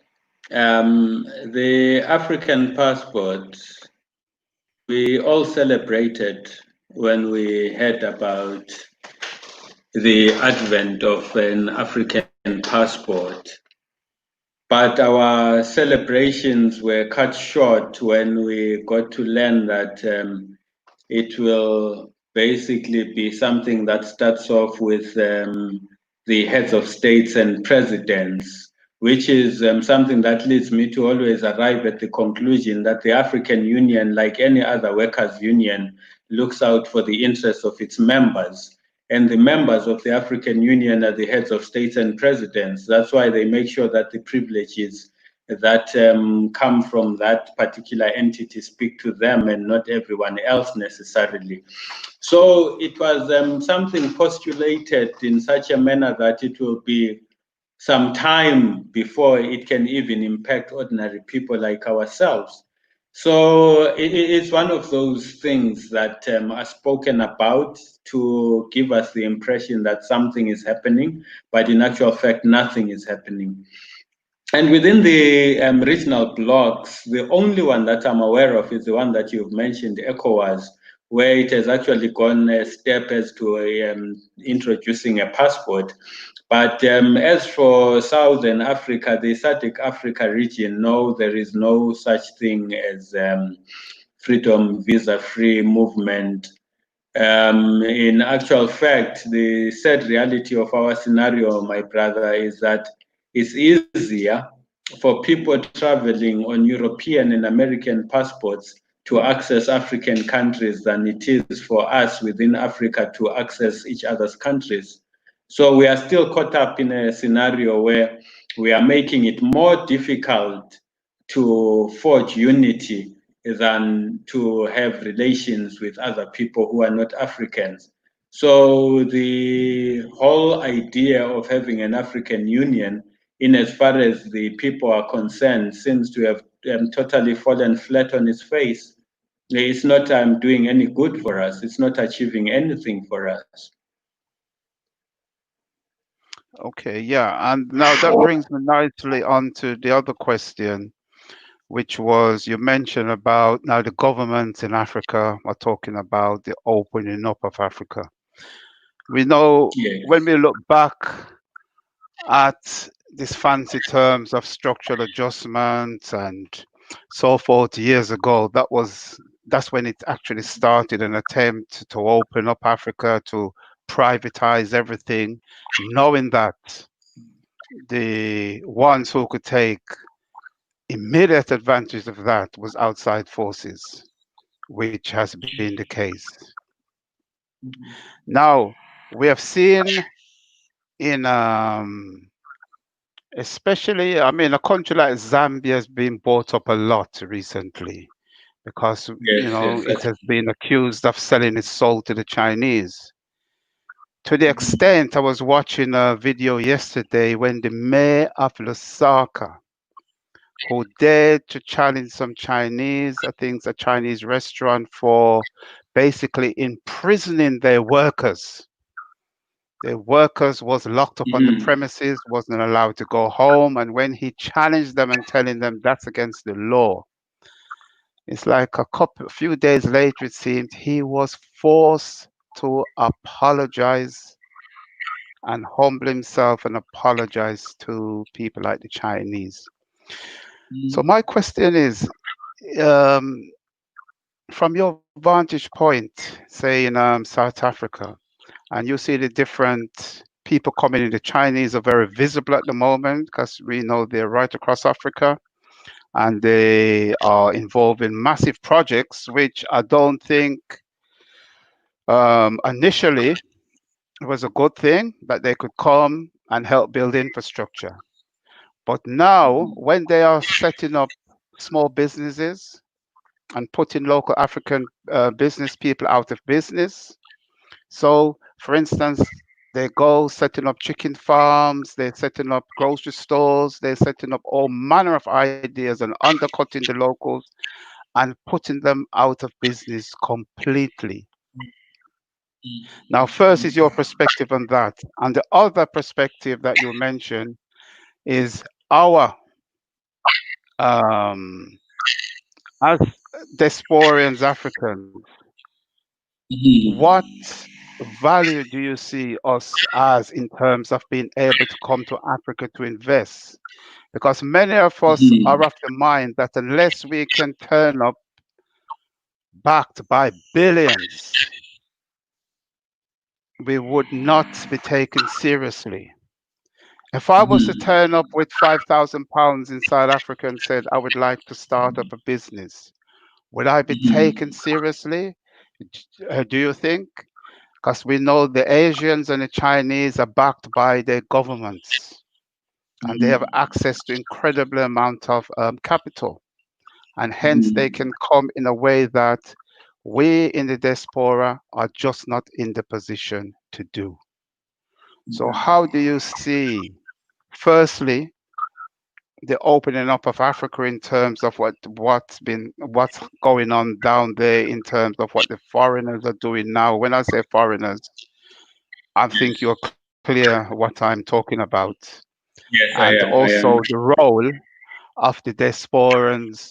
the African passport, we all celebrated when we heard about the advent of an African passport. But our celebrations were cut short when we got to learn that it will basically be something that starts off with the heads of states and presidents, which is something that leads me to always arrive at the conclusion that the African Union, like any other workers' union, looks out for the interests of its members. And the members of the African Union are the heads of states and presidents. That's why they make sure that the privileges that come from that particular entity speak to them and not everyone else necessarily. So it was something postulated in such a manner that it will be some time before it can even impact ordinary people like ourselves. So it's one of those things that are spoken about to give us the impression that something is happening, but in actual fact, nothing is happening. And within the regional blocks, the only one that I'm aware of is the one that you've mentioned, ECOWAS, where it has actually gone a step as to introducing a passport. But as for Southern Africa, the SADC Africa region, no, there is no such thing as freedom, visa-free movement. In actual fact, the sad reality of our scenario, my brother, is that it's easier for people traveling on European and American passports to access African countries than it is for us within Africa to access each other's countries. So we are still caught up in a scenario where we are making it more difficult to forge unity than to have relations with other people who are not Africans. So the whole idea of having an African Union, in as far as the people are concerned, seems to have totally fallen flat on its face. It's not doing any good for us. It's not achieving anything for us. Okay, yeah. And now that brings me nicely on to the other question, which was you mentioned about now the governments in Africa are talking about the opening up of Africa. We know when Yes, we look back at these fancy terms of structural adjustment and so forth years ago, that's when it actually started an attempt to open up Africa to privatize everything, knowing that the ones who could take immediate advantage of that was outside forces, which has been the case. Now, we have seen in especially, I mean, a country like Zambia has been brought up a lot recently because, yes, yes. it has been accused of selling its soul to the Chinese. To the Mhm. extent I was watching a video yesterday when the mayor of Lusaka, who dared to challenge some Chinese, I think it's a Chinese restaurant, for basically imprisoning their workers. The workers was locked up on the premises, wasn't allowed to go home. And when he challenged them and telling them that's against the law, it's like a few days later, it seemed he was forced to apologize and humble himself and apologize to people like the Chinese. So my question is, um, from your vantage point, say in South Africa, and you see the different people coming in. The Chinese are very visible at the moment because we know they're right across Africa and they are involved in massive projects, which I don't think initially it was a good thing that they could come and help build infrastructure. But now, when they are setting up small businesses and putting local African business people out of business, so, for instance, they go setting up chicken farms, they're setting up grocery stores, they're setting up all manner of ideas and undercutting the locals and putting them out of business completely. Now, first is your perspective on that. And the other perspective that you mentioned is our, um, as diasporans, Africans, what value do you see us as in terms of being able to come to Africa to invest? Because many of us are of the mind that unless we can turn up backed by billions, we would not be taken seriously. If I was to turn up with £5,000 in South Africa and said I would like to start up a business, would I be taken seriously? Do you think? Because we know the Asians and the Chinese are backed by their governments and they have access to incredible amount of capital, and hence they can come in a way that we in the diaspora are just not in the position to do. So how do you see, firstly, the opening up of Africa in terms of what's going on down there in terms of what the foreigners are doing now? When I say foreigners, I think you're clear what I'm talking about. Yes, And I am. I also am. the role of the diasporan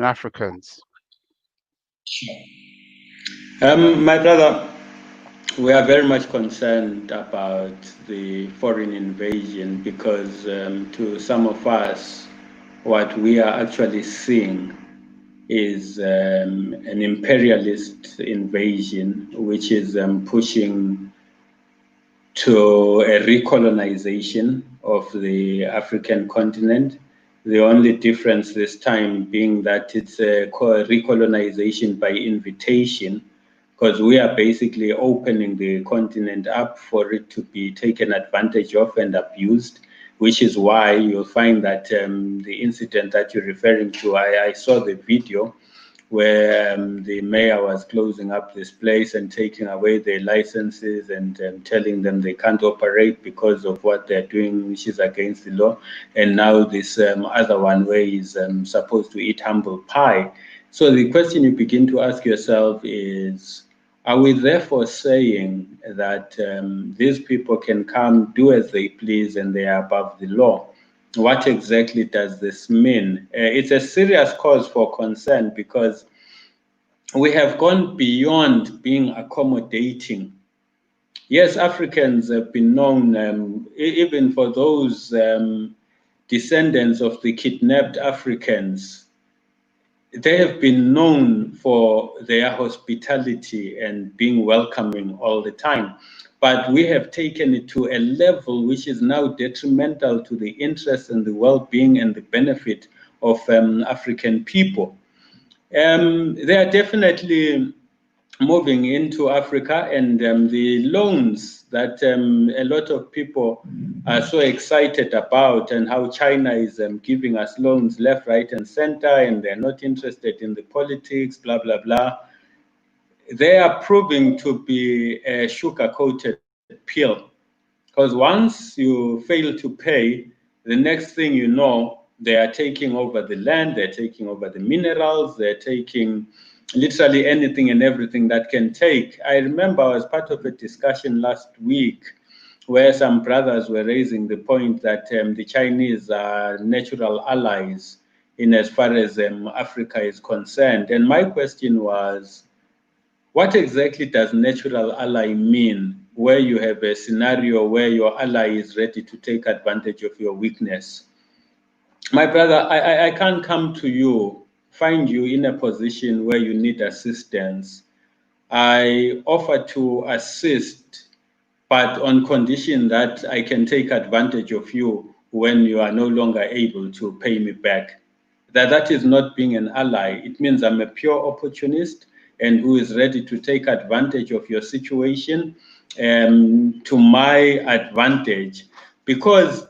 Africans. My brother, we are very much concerned about the foreign invasion because to some of us, what we are actually seeing is an imperialist invasion, which is pushing to a recolonization of the African continent. The only difference this time being that it's a recolonization by invitation, because we are basically opening the continent up for it to be taken advantage of and abused, which is why you'll find that the incident that you're referring to, I saw the video where the mayor was closing up this place and taking away their licenses and telling them they can't operate because of what they're doing, which is against the law. And now this other one where he's supposed to eat humble pie. So the question you begin to ask yourself is, are we therefore saying that these people can come, do as they please, and they are above the law? What exactly does this mean? It's a serious cause for concern because we have gone beyond being accommodating. Yes, Africans have been known, even for those descendants of the kidnapped Africans, they have been known for their hospitality and being welcoming all the time. But we have taken it to a level which is now detrimental to the interests and the well being and the benefit of African people. They are definitely moving into Africa, and the loans that a lot of people are so excited about, and how China is giving us loans left, right, and center, and they're not interested in the politics, blah, blah, blah. They are proving to be a sugar coated pill. Because once you fail to pay, the next thing you know, they are taking over the land, they're taking over the minerals, they're taking literally anything and everything that can take. I remember I was part of a discussion last week where some brothers were raising the point that the Chinese are natural allies in as far as Africa is concerned. And my question was, what exactly does natural ally mean, where you have a scenario where your ally is ready to take advantage of your weakness? My brother, I can't come to you, find you in a position where you need assistance. I offer to assist, but on condition that I can take advantage of you when you are no longer able to pay me back. That is not being an ally. It means I'm a pure opportunist and who is ready to take advantage of your situation to my advantage, because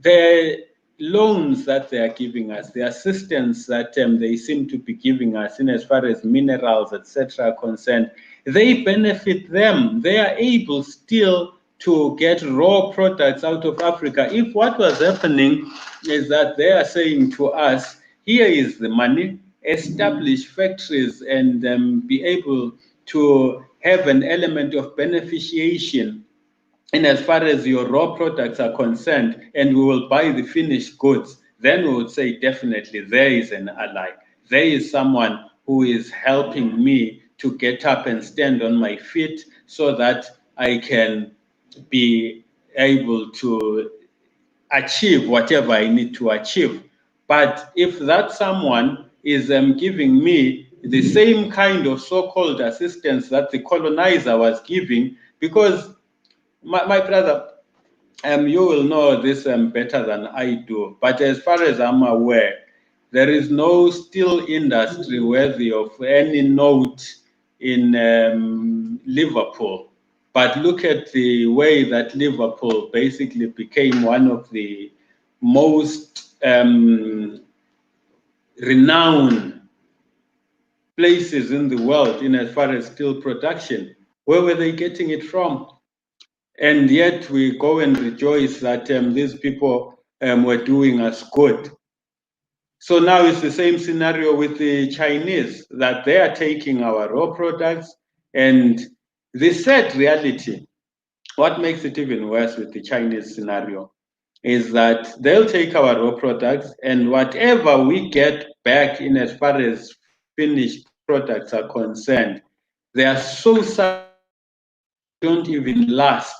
the loans that they are giving us, the assistance that they seem to be giving us in as far as minerals, etc., are concerned, they benefit them. They are able still to get raw products out of Africa. If what was happening is that they are saying to us, here is the money, establish factories and be able to have an element of beneficiation and as far as your raw products are concerned, and we will buy the finished goods, then we would say definitely there is an ally. There is someone who is helping me to get up and stand on my feet so that I can be able to achieve whatever I need to achieve. But if that someone is giving me the same kind of so-called assistance that the colonizer was giving, because my brother, you will know this better than I do. But as far as I'm aware, there is no steel industry worthy of any note in Liverpool. But look at the way that Liverpool basically became one of the most renowned places in the world in as far as steel production. Where were they getting it from? And yet we go and rejoice that these people were doing us good. So now it's the same scenario with the Chinese, that they are taking our raw products. And the sad reality, what makes it even worse with the Chinese scenario, is that they'll take our raw products, and whatever we get back in as far as finished products are concerned, they are so substandard that they don't even last.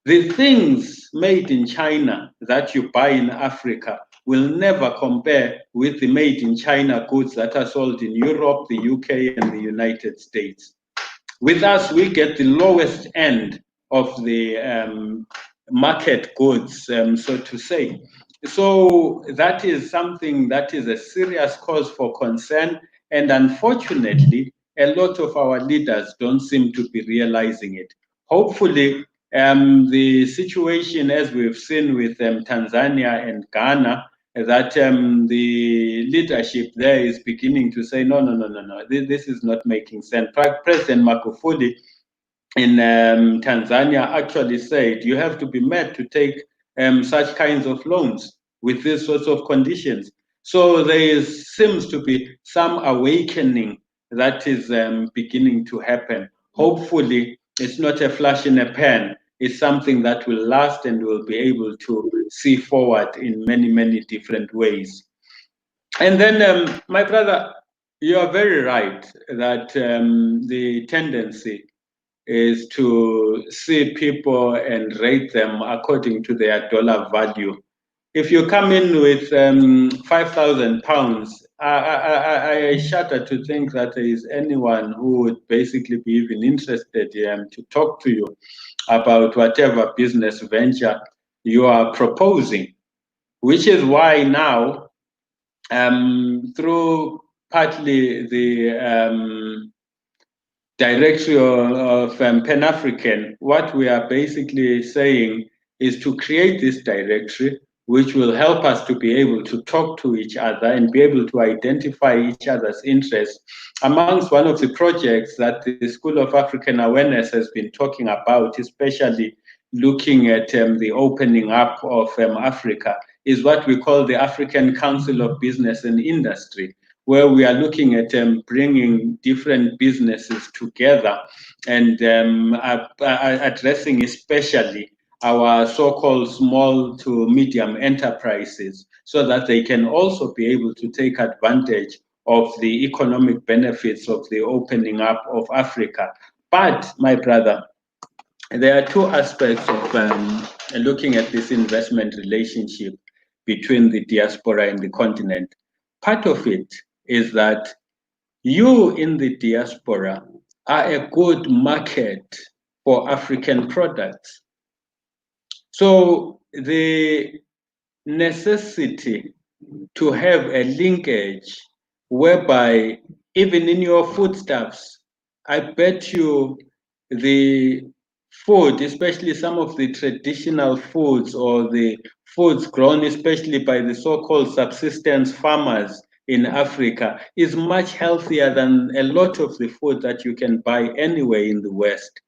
The things made in China that you buy in Africa will never compare with the made in China goods that are sold in Europe, the UK, and the United States. With us, we get the lowest end of the market goods, so to say. So that is something that is a serious cause for concern. And unfortunately, a lot of our leaders don't seem to be realizing it. Hopefully, the situation, as we've seen with Tanzania and Ghana, that the leadership there is beginning to say, no, no, no, no, no, this is not making sense. President Magufuli in Tanzania actually said, you have to be mad to take such kinds of loans with these sorts of conditions. So there seems to be some awakening that is beginning to happen. Hopefully, it's not a flash in a pan. It's something that will last and will be able to see forward in many, many different ways. And then, my brother, you are very right that the tendency is to see people and rate them according to their dollar value. If you come in with £5,000, I shudder to think that there is anyone who would basically be even interested to talk to you about whatever business venture you are proposing, which is why now, through partly the directory of Pan-African, what we are basically saying is to create this directory, which will help us to be able to talk to each other and be able to identify each other's interests. Amongst one of the projects that the School of African Awareness has been talking about, especially looking at the opening up of Africa, is what we call the African Council of Business and Industry, where we are looking at bringing different businesses together and addressing especially our so-called small to medium enterprises so that they can also be able to take advantage of the economic benefits of the opening up of Africa. But, my brother, there are two aspects of looking at this investment relationship between the diaspora and the continent. Part of it is that you in the diaspora are a good market for African products. So the necessity to have a linkage whereby even in your foodstuffs, I bet you the food, especially some of the traditional foods or the foods grown especially by the so-called subsistence farmers in Africa, is much healthier than a lot of the food that you can buy anywhere in the West.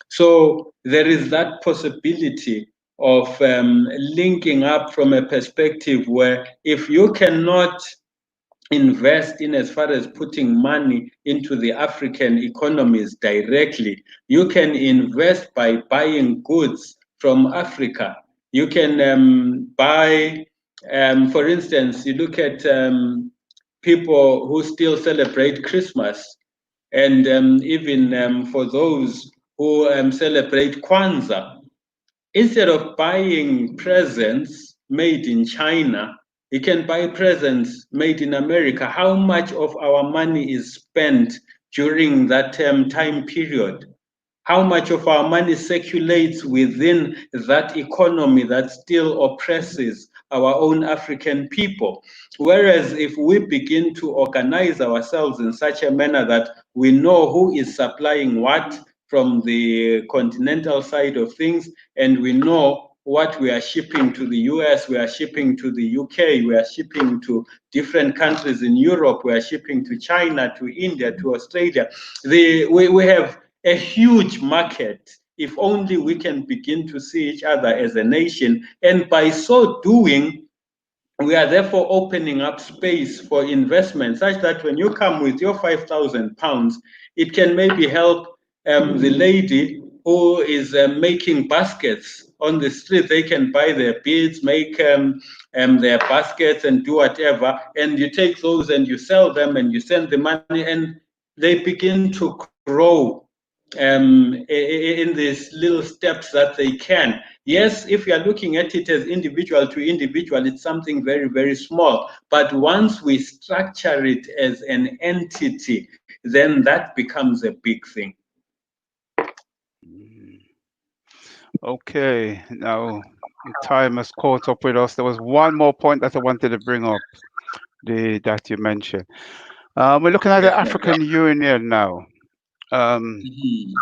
So there is that possibility of linking up from a perspective where if you cannot invest in as far as putting money into the African economies directly, you can invest by buying goods from Africa. You can buy, for instance, you look at people who still celebrate Christmas, and even for those who celebrate Kwanzaa, instead of buying presents made in China, you can buy presents made in America. How much of our money is spent during that time period? How much of our money circulates within that economy that still oppresses our own African people? Whereas if we begin to organize ourselves in such a manner that we know who is supplying what from the continental side of things, and we know what we are shipping to the US, we are shipping to the UK, we are shipping to different countries in Europe, we are shipping to China, to India, to Australia. We have a huge market if only we can begin to see each other as a nation. And by so doing, we are therefore opening up space for investment such that when you come with your £5,000, it can maybe help the lady who is making baskets on the street. They can buy their beads, make their baskets and do whatever. And you take those and you sell them and you send the money and they begin to grow in these little steps that they can. Yes, if you are looking at it as individual to individual, it's something very, very small. But once we structure it as an entity, then that becomes a big thing. Okay, now time has caught up with us. There was one more point that I wanted to bring up, that you mentioned. We're looking at the Yes, my brother. African Union now. Um, Mhm.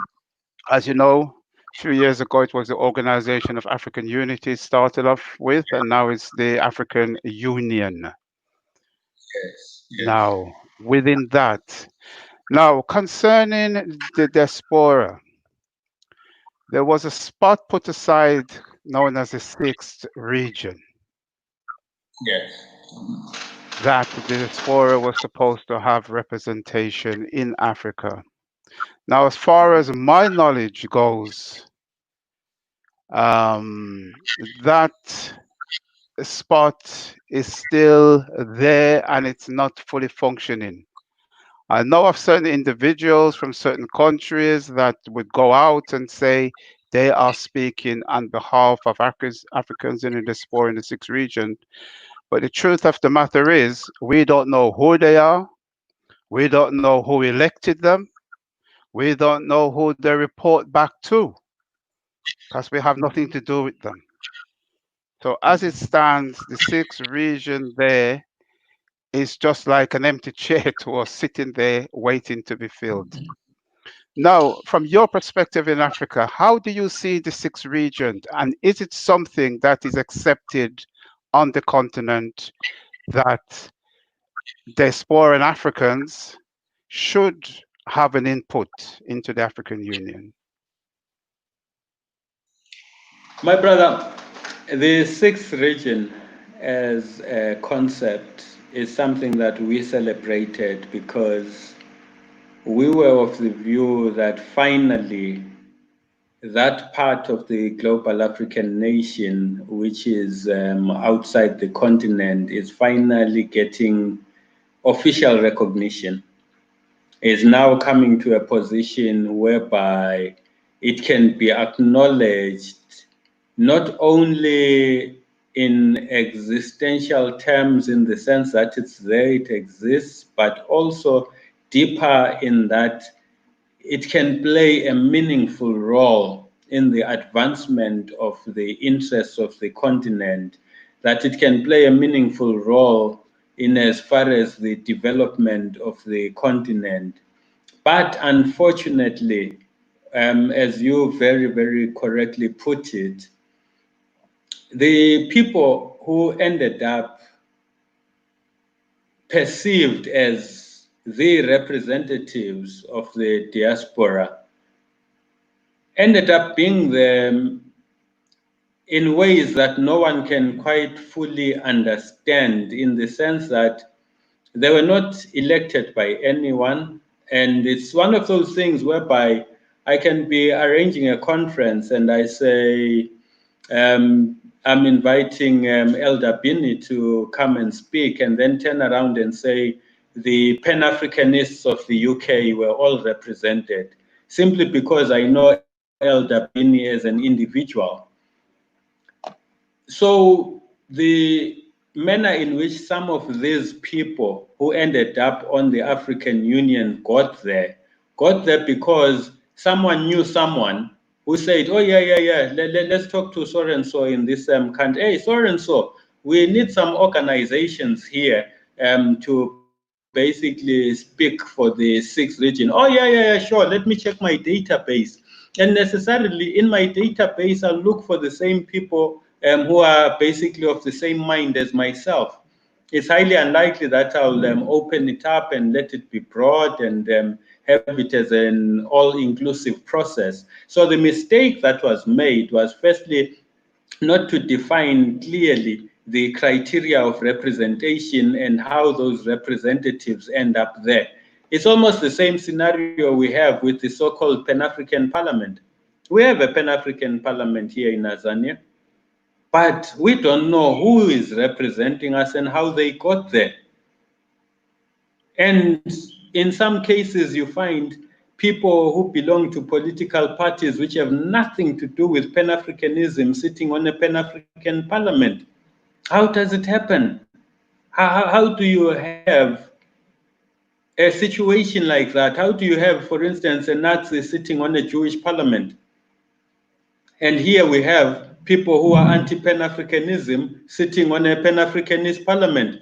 as you know, a few years ago it was the Organization of African Unity started off with, and now it's the African Union. Yes, yes, Now, within that, now concerning the diaspora, there was a spot put aside known as the sixth region yes. that the diaspora was supposed to have representation in Africa. Now, as far as my knowledge goes, um, that spot is still there and it's not fully functioning. I know of certain individuals from certain countries that would go out and say they are speaking on behalf of Africans in the diaspora in the sixth region. But the truth of the matter is, we don't know who they are. We don't know who elected them. We don't know who they report back to because we have nothing to do with them. So as it stands, the sixth region there is just like an empty chair to us sitting there waiting to be filled. Now, from your perspective in Africa, how do you see the sixth region? And is it something that is accepted on the continent that diasporan Africans should have an input into the African Union? My brother, the sixth region as a concept is something that we celebrated because we were of the view that finally that part of the global African nation, which is outside the continent, is finally getting official recognition, is now coming to a position whereby it can be acknowledged not only in existential terms in the sense that it's there, it exists, but also deeper in that it can play a meaningful role in the advancement of the interests of the continent, that it can play a meaningful role in as far as the development of the continent. But unfortunately, as you very, very correctly put it, the people who ended up perceived as the representatives of the diaspora ended up being the in ways that no one can quite fully understand, in the sense that they were not elected by anyone. And it's one of those things whereby I can be arranging a conference and I say, I'm inviting Elder Bini to come and speak, and then turn around and say the Pan Africanists of the UK were all represented, simply because I know Elder Bini as an individual. So the manner in which some of these people who ended up on the African Union got there because someone knew someone who said, oh, yeah, let's talk to so and so in this country. Hey, so and so, we need some organizations here to basically speak for the sixth region. Oh, yeah, sure, let me check my database. And necessarily in my database, I'll look for the same people who are basically of the same mind as myself. It's highly unlikely that I'll open it up and let it be broad and have it as an all-inclusive process. So the mistake that was made was firstly not to define clearly the criteria of representation and how those representatives end up there. It's almost the same scenario we have with the so-called Pan-African Parliament. We have a Pan-African Parliament here in Tanzania, but we don't know who is representing us and how they got there. And in some cases, you find people who belong to political parties which have nothing to do with Pan Africanism sitting on a Pan African parliament. How does it happen? How do you have a situation like that? How do you have, for instance, a Nazi sitting on a Jewish parliament? And here we have people who are anti-Pan-Africanism sitting on a Pan-Africanist parliament.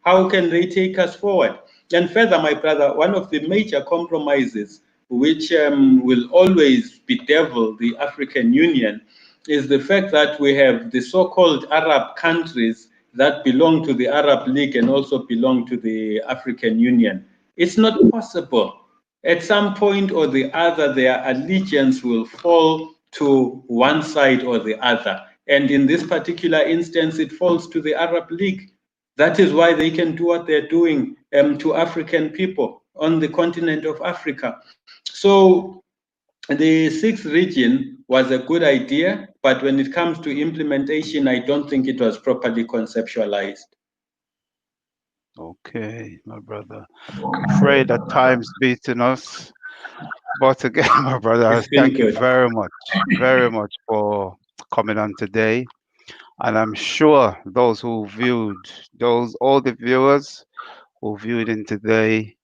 How can they take us forward? And further, my brother, one of the major compromises which will always bedevil the African Union is the fact that we have the so-called Arab countries that belong to the Arab League and also belong to the African Union. It's not possible. At some point or the other, their allegiance will fall to one side or the other. And in this particular instance, it falls to the Arab League. That is why they can do what they're doing to African people on the continent of Africa. So the sixth region was a good idea, but when it comes to implementation, I don't think it was properly conceptualized. Okay, my brother. Afraid that time's beating us. But again, my brother, I It's been thank you good. very much for coming on today. And I'm sure those who viewed, all the viewers who viewed in today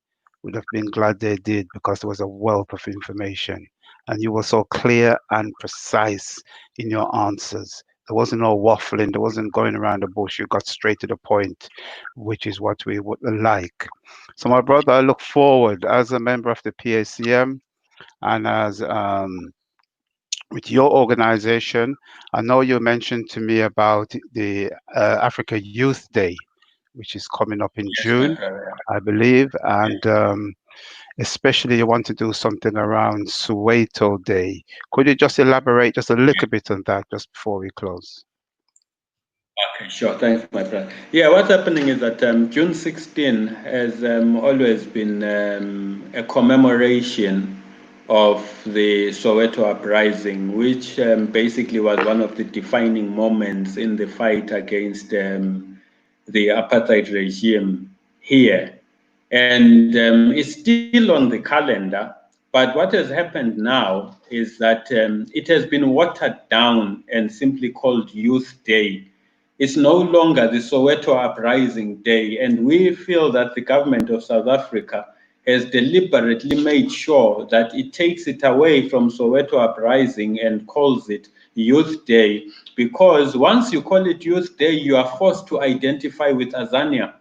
would have been glad they did, because there was a wealth of information. And you were so clear and precise in your answers. There wasn't no waffling, there wasn't going around the bush. You got straight to the point, which is what we would like. So, my brother, I look forward as a member of the PACM and as with your organization. I know you mentioned to me about the Africa Youth Day, which is coming up in Yes, my June, brother. I believe, Yeah. and especially you want to do something around Soweto Day. Could you just elaborate just a little bit on that just before we close? Sure, thanks, my friend. Yeah, what's happening is that June 16 has always been a commemoration of the Soweto uprising, which basically was one of the defining moments in the fight against the apartheid regime here. And it's still on the calendar. But what has happened now is that it has been watered down and simply called Youth Day. It's no longer the Soweto Uprising Day, and we feel that the government of South Africa has deliberately made sure that it takes it away from Soweto Uprising and calls it Youth Day, because once you call it Youth Day, you are forced to identify with Azania.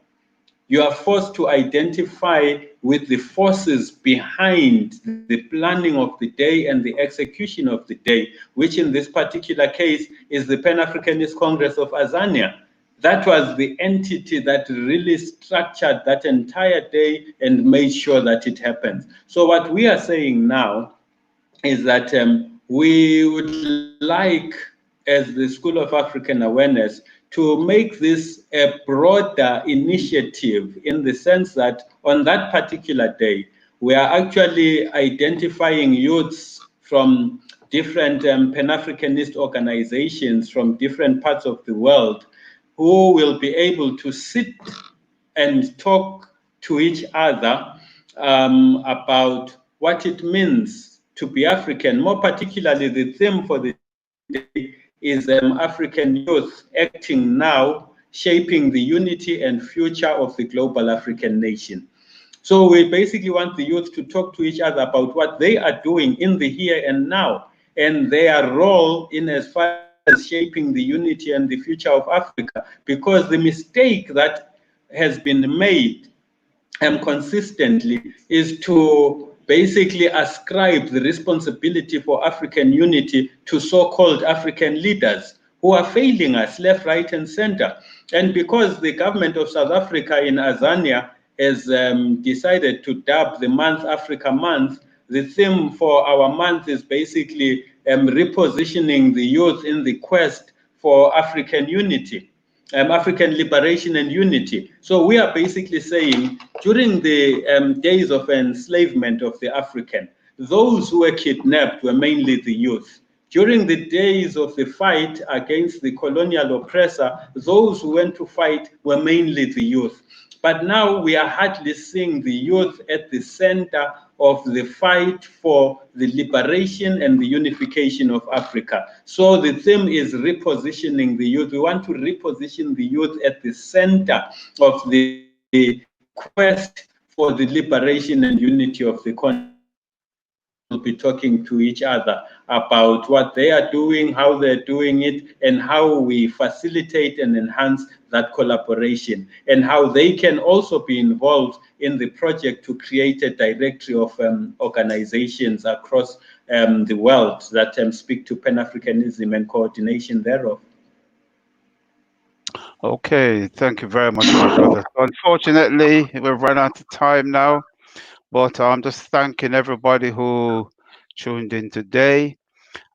You are forced to identify with the forces behind the planning of the day and the execution of the day, which in this particular case is the Pan Africanist Congress of Azania. That was the entity that really structured that entire day and made sure that it happens. So, what we are saying now is that we would like, as the School of African Awareness, to make this a broader initiative in the sense that on that particular day, we are actually identifying youths from different Pan Africanist organizations from different parts of the world who will be able to sit and talk to each other about what it means to be African. More particularly, the theme for the day is African youth acting now, shaping the unity and future of the global African nation. So we basically want the youth to talk to each other about what they are doing in the here and now and their role in as far as shaping the unity and the future of Africa. Because the mistake that has been made consistently is to basically ascribe the responsibility for African unity to so-called African leaders who are failing us left, right, and center. And because the government of South Africa in Azania has decided to dub the month Africa Month, the theme for our month is basically repositioning the youth in the quest for African unity. African liberation and unity. So we are basically saying during the days of enslavement of the African, those who were kidnapped were mainly the youth. During the days of the fight against the colonial oppressor, those who went to fight were mainly the youth. But now we are hardly seeing the youth at the center of the fight for the liberation and the unification of Africa. So the theme is repositioning the youth. We want to reposition the youth at the center of the quest for the liberation and unity of the continent. And we will be talking to each other about what they are doing, how they're doing it, and how we facilitate and enhance that collaboration, and how they can also be involved in the project to create a directory of organizations across the world that speak to Pan-Africanism and coordination thereof. Okay, thank you very much, my brother. Unfortunately, we've run out of time now, but I'm just thanking everybody who tuned in today.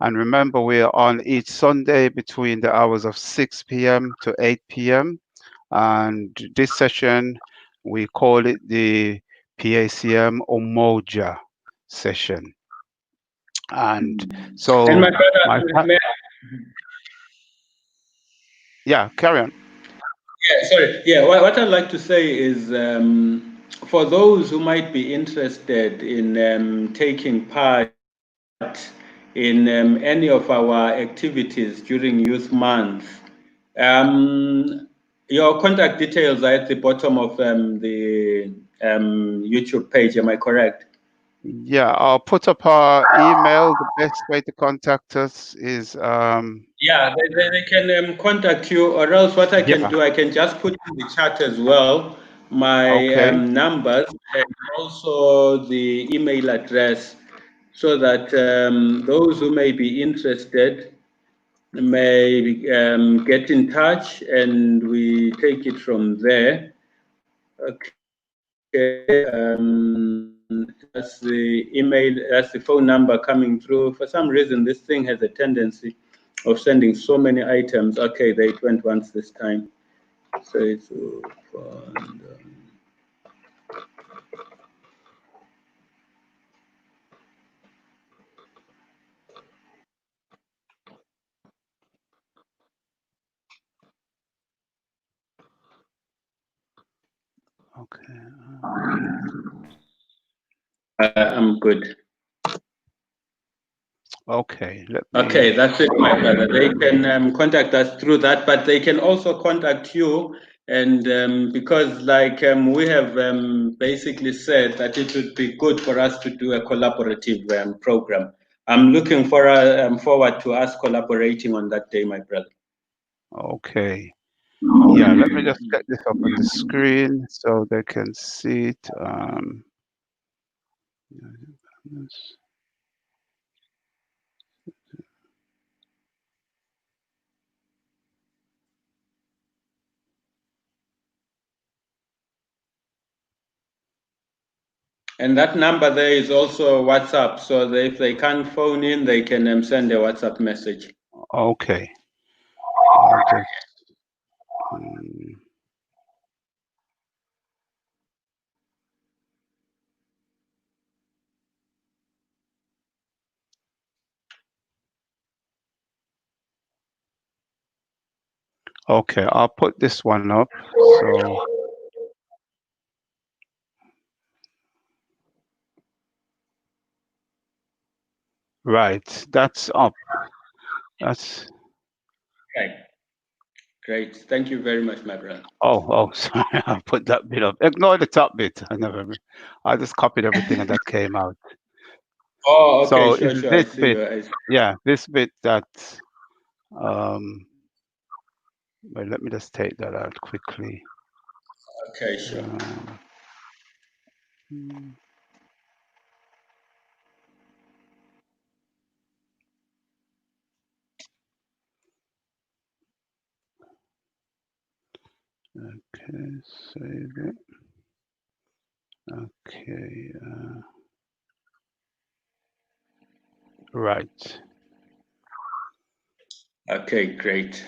And remember, we are on each Sunday between the hours of 6 p.m. to 8 p.m. And this session, we call it the PACM Umoja session. And And so, my my brother, yeah, carry on. yeah, sorry. Yeah, what I'd like to say is for those who might be interested in taking part in any of our activities during Youth Month, your contact details are at the bottom of the YouTube page. Am I correct? Yeah, I'll put up our email. The best way to contact us is Yeah, they can contact you, or else what I can yeah, do, I can just put in the chat as well my okay. numbers and also the email address so that those who may be interested may get in touch and we take it from there. Okay, that's the email, that's the phone number coming through. For some reason, this thing has a tendency of sending so many items. Okay, they went once this time. So it's Okay. I'm good. Okay. Let Okay, me. that's it, my brother. They can contact us through that, but they can also contact you. And because, like, we have basically said that it would be good for us to do a collaborative program. I'm looking forward to us collaborating on that day, my brother. Okay. Yeah. Let me just get this up on the screen so they can see it. Yes. And that number there is also WhatsApp, so if they can't phone in, they can send a WhatsApp message. Okay. I'll just. Um, okay. I'll put this one up. So. Right. That's up. That's. Okay, great. Thank you very much, my brother. Oh, sorry. I put that bit up. Ignore the top bit. I just copied everything and that came out. Oh, okay, So sure, it's sure. I this see bit. you. Yeah, this bit that. Um, Wait, let me just take that out quickly. Okay, sure. Um, hmm, okay, save it. Okay, right. Okay, great.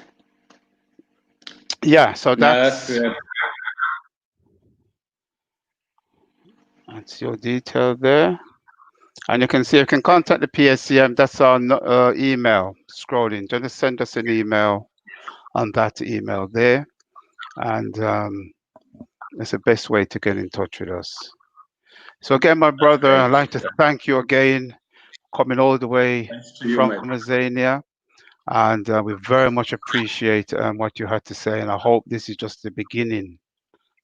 Yeah, so Now that's that's your detail there, and you can see you can contact the PSCM. That's our email. Scrolling, just send us an email on that email there, and it's the best way to get in touch with us. So again, my brother, great. I'd like to thank you again, coming all the way Thanks to you, from my. Tanzania. And we very much appreciate what you had to say. And I hope this is just the beginning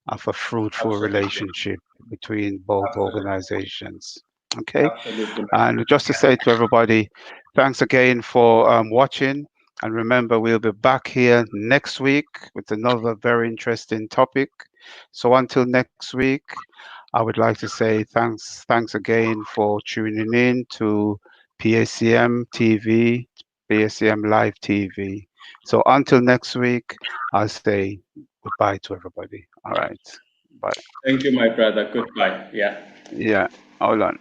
of a fruitful Absolutely, relationship between both absolutely, organizations. Okay. absolutely, my And just to say to everybody, thanks again for watching. And remember, we'll be back here next week with another very interesting topic. So until next week, I would like to say thanks again for tuning in to PACM TV, PACM Live TV. So until next week, I'll say goodbye to everybody. All right. Bye. Thank you, my brother. Goodbye. Yeah. Yeah. Hold on.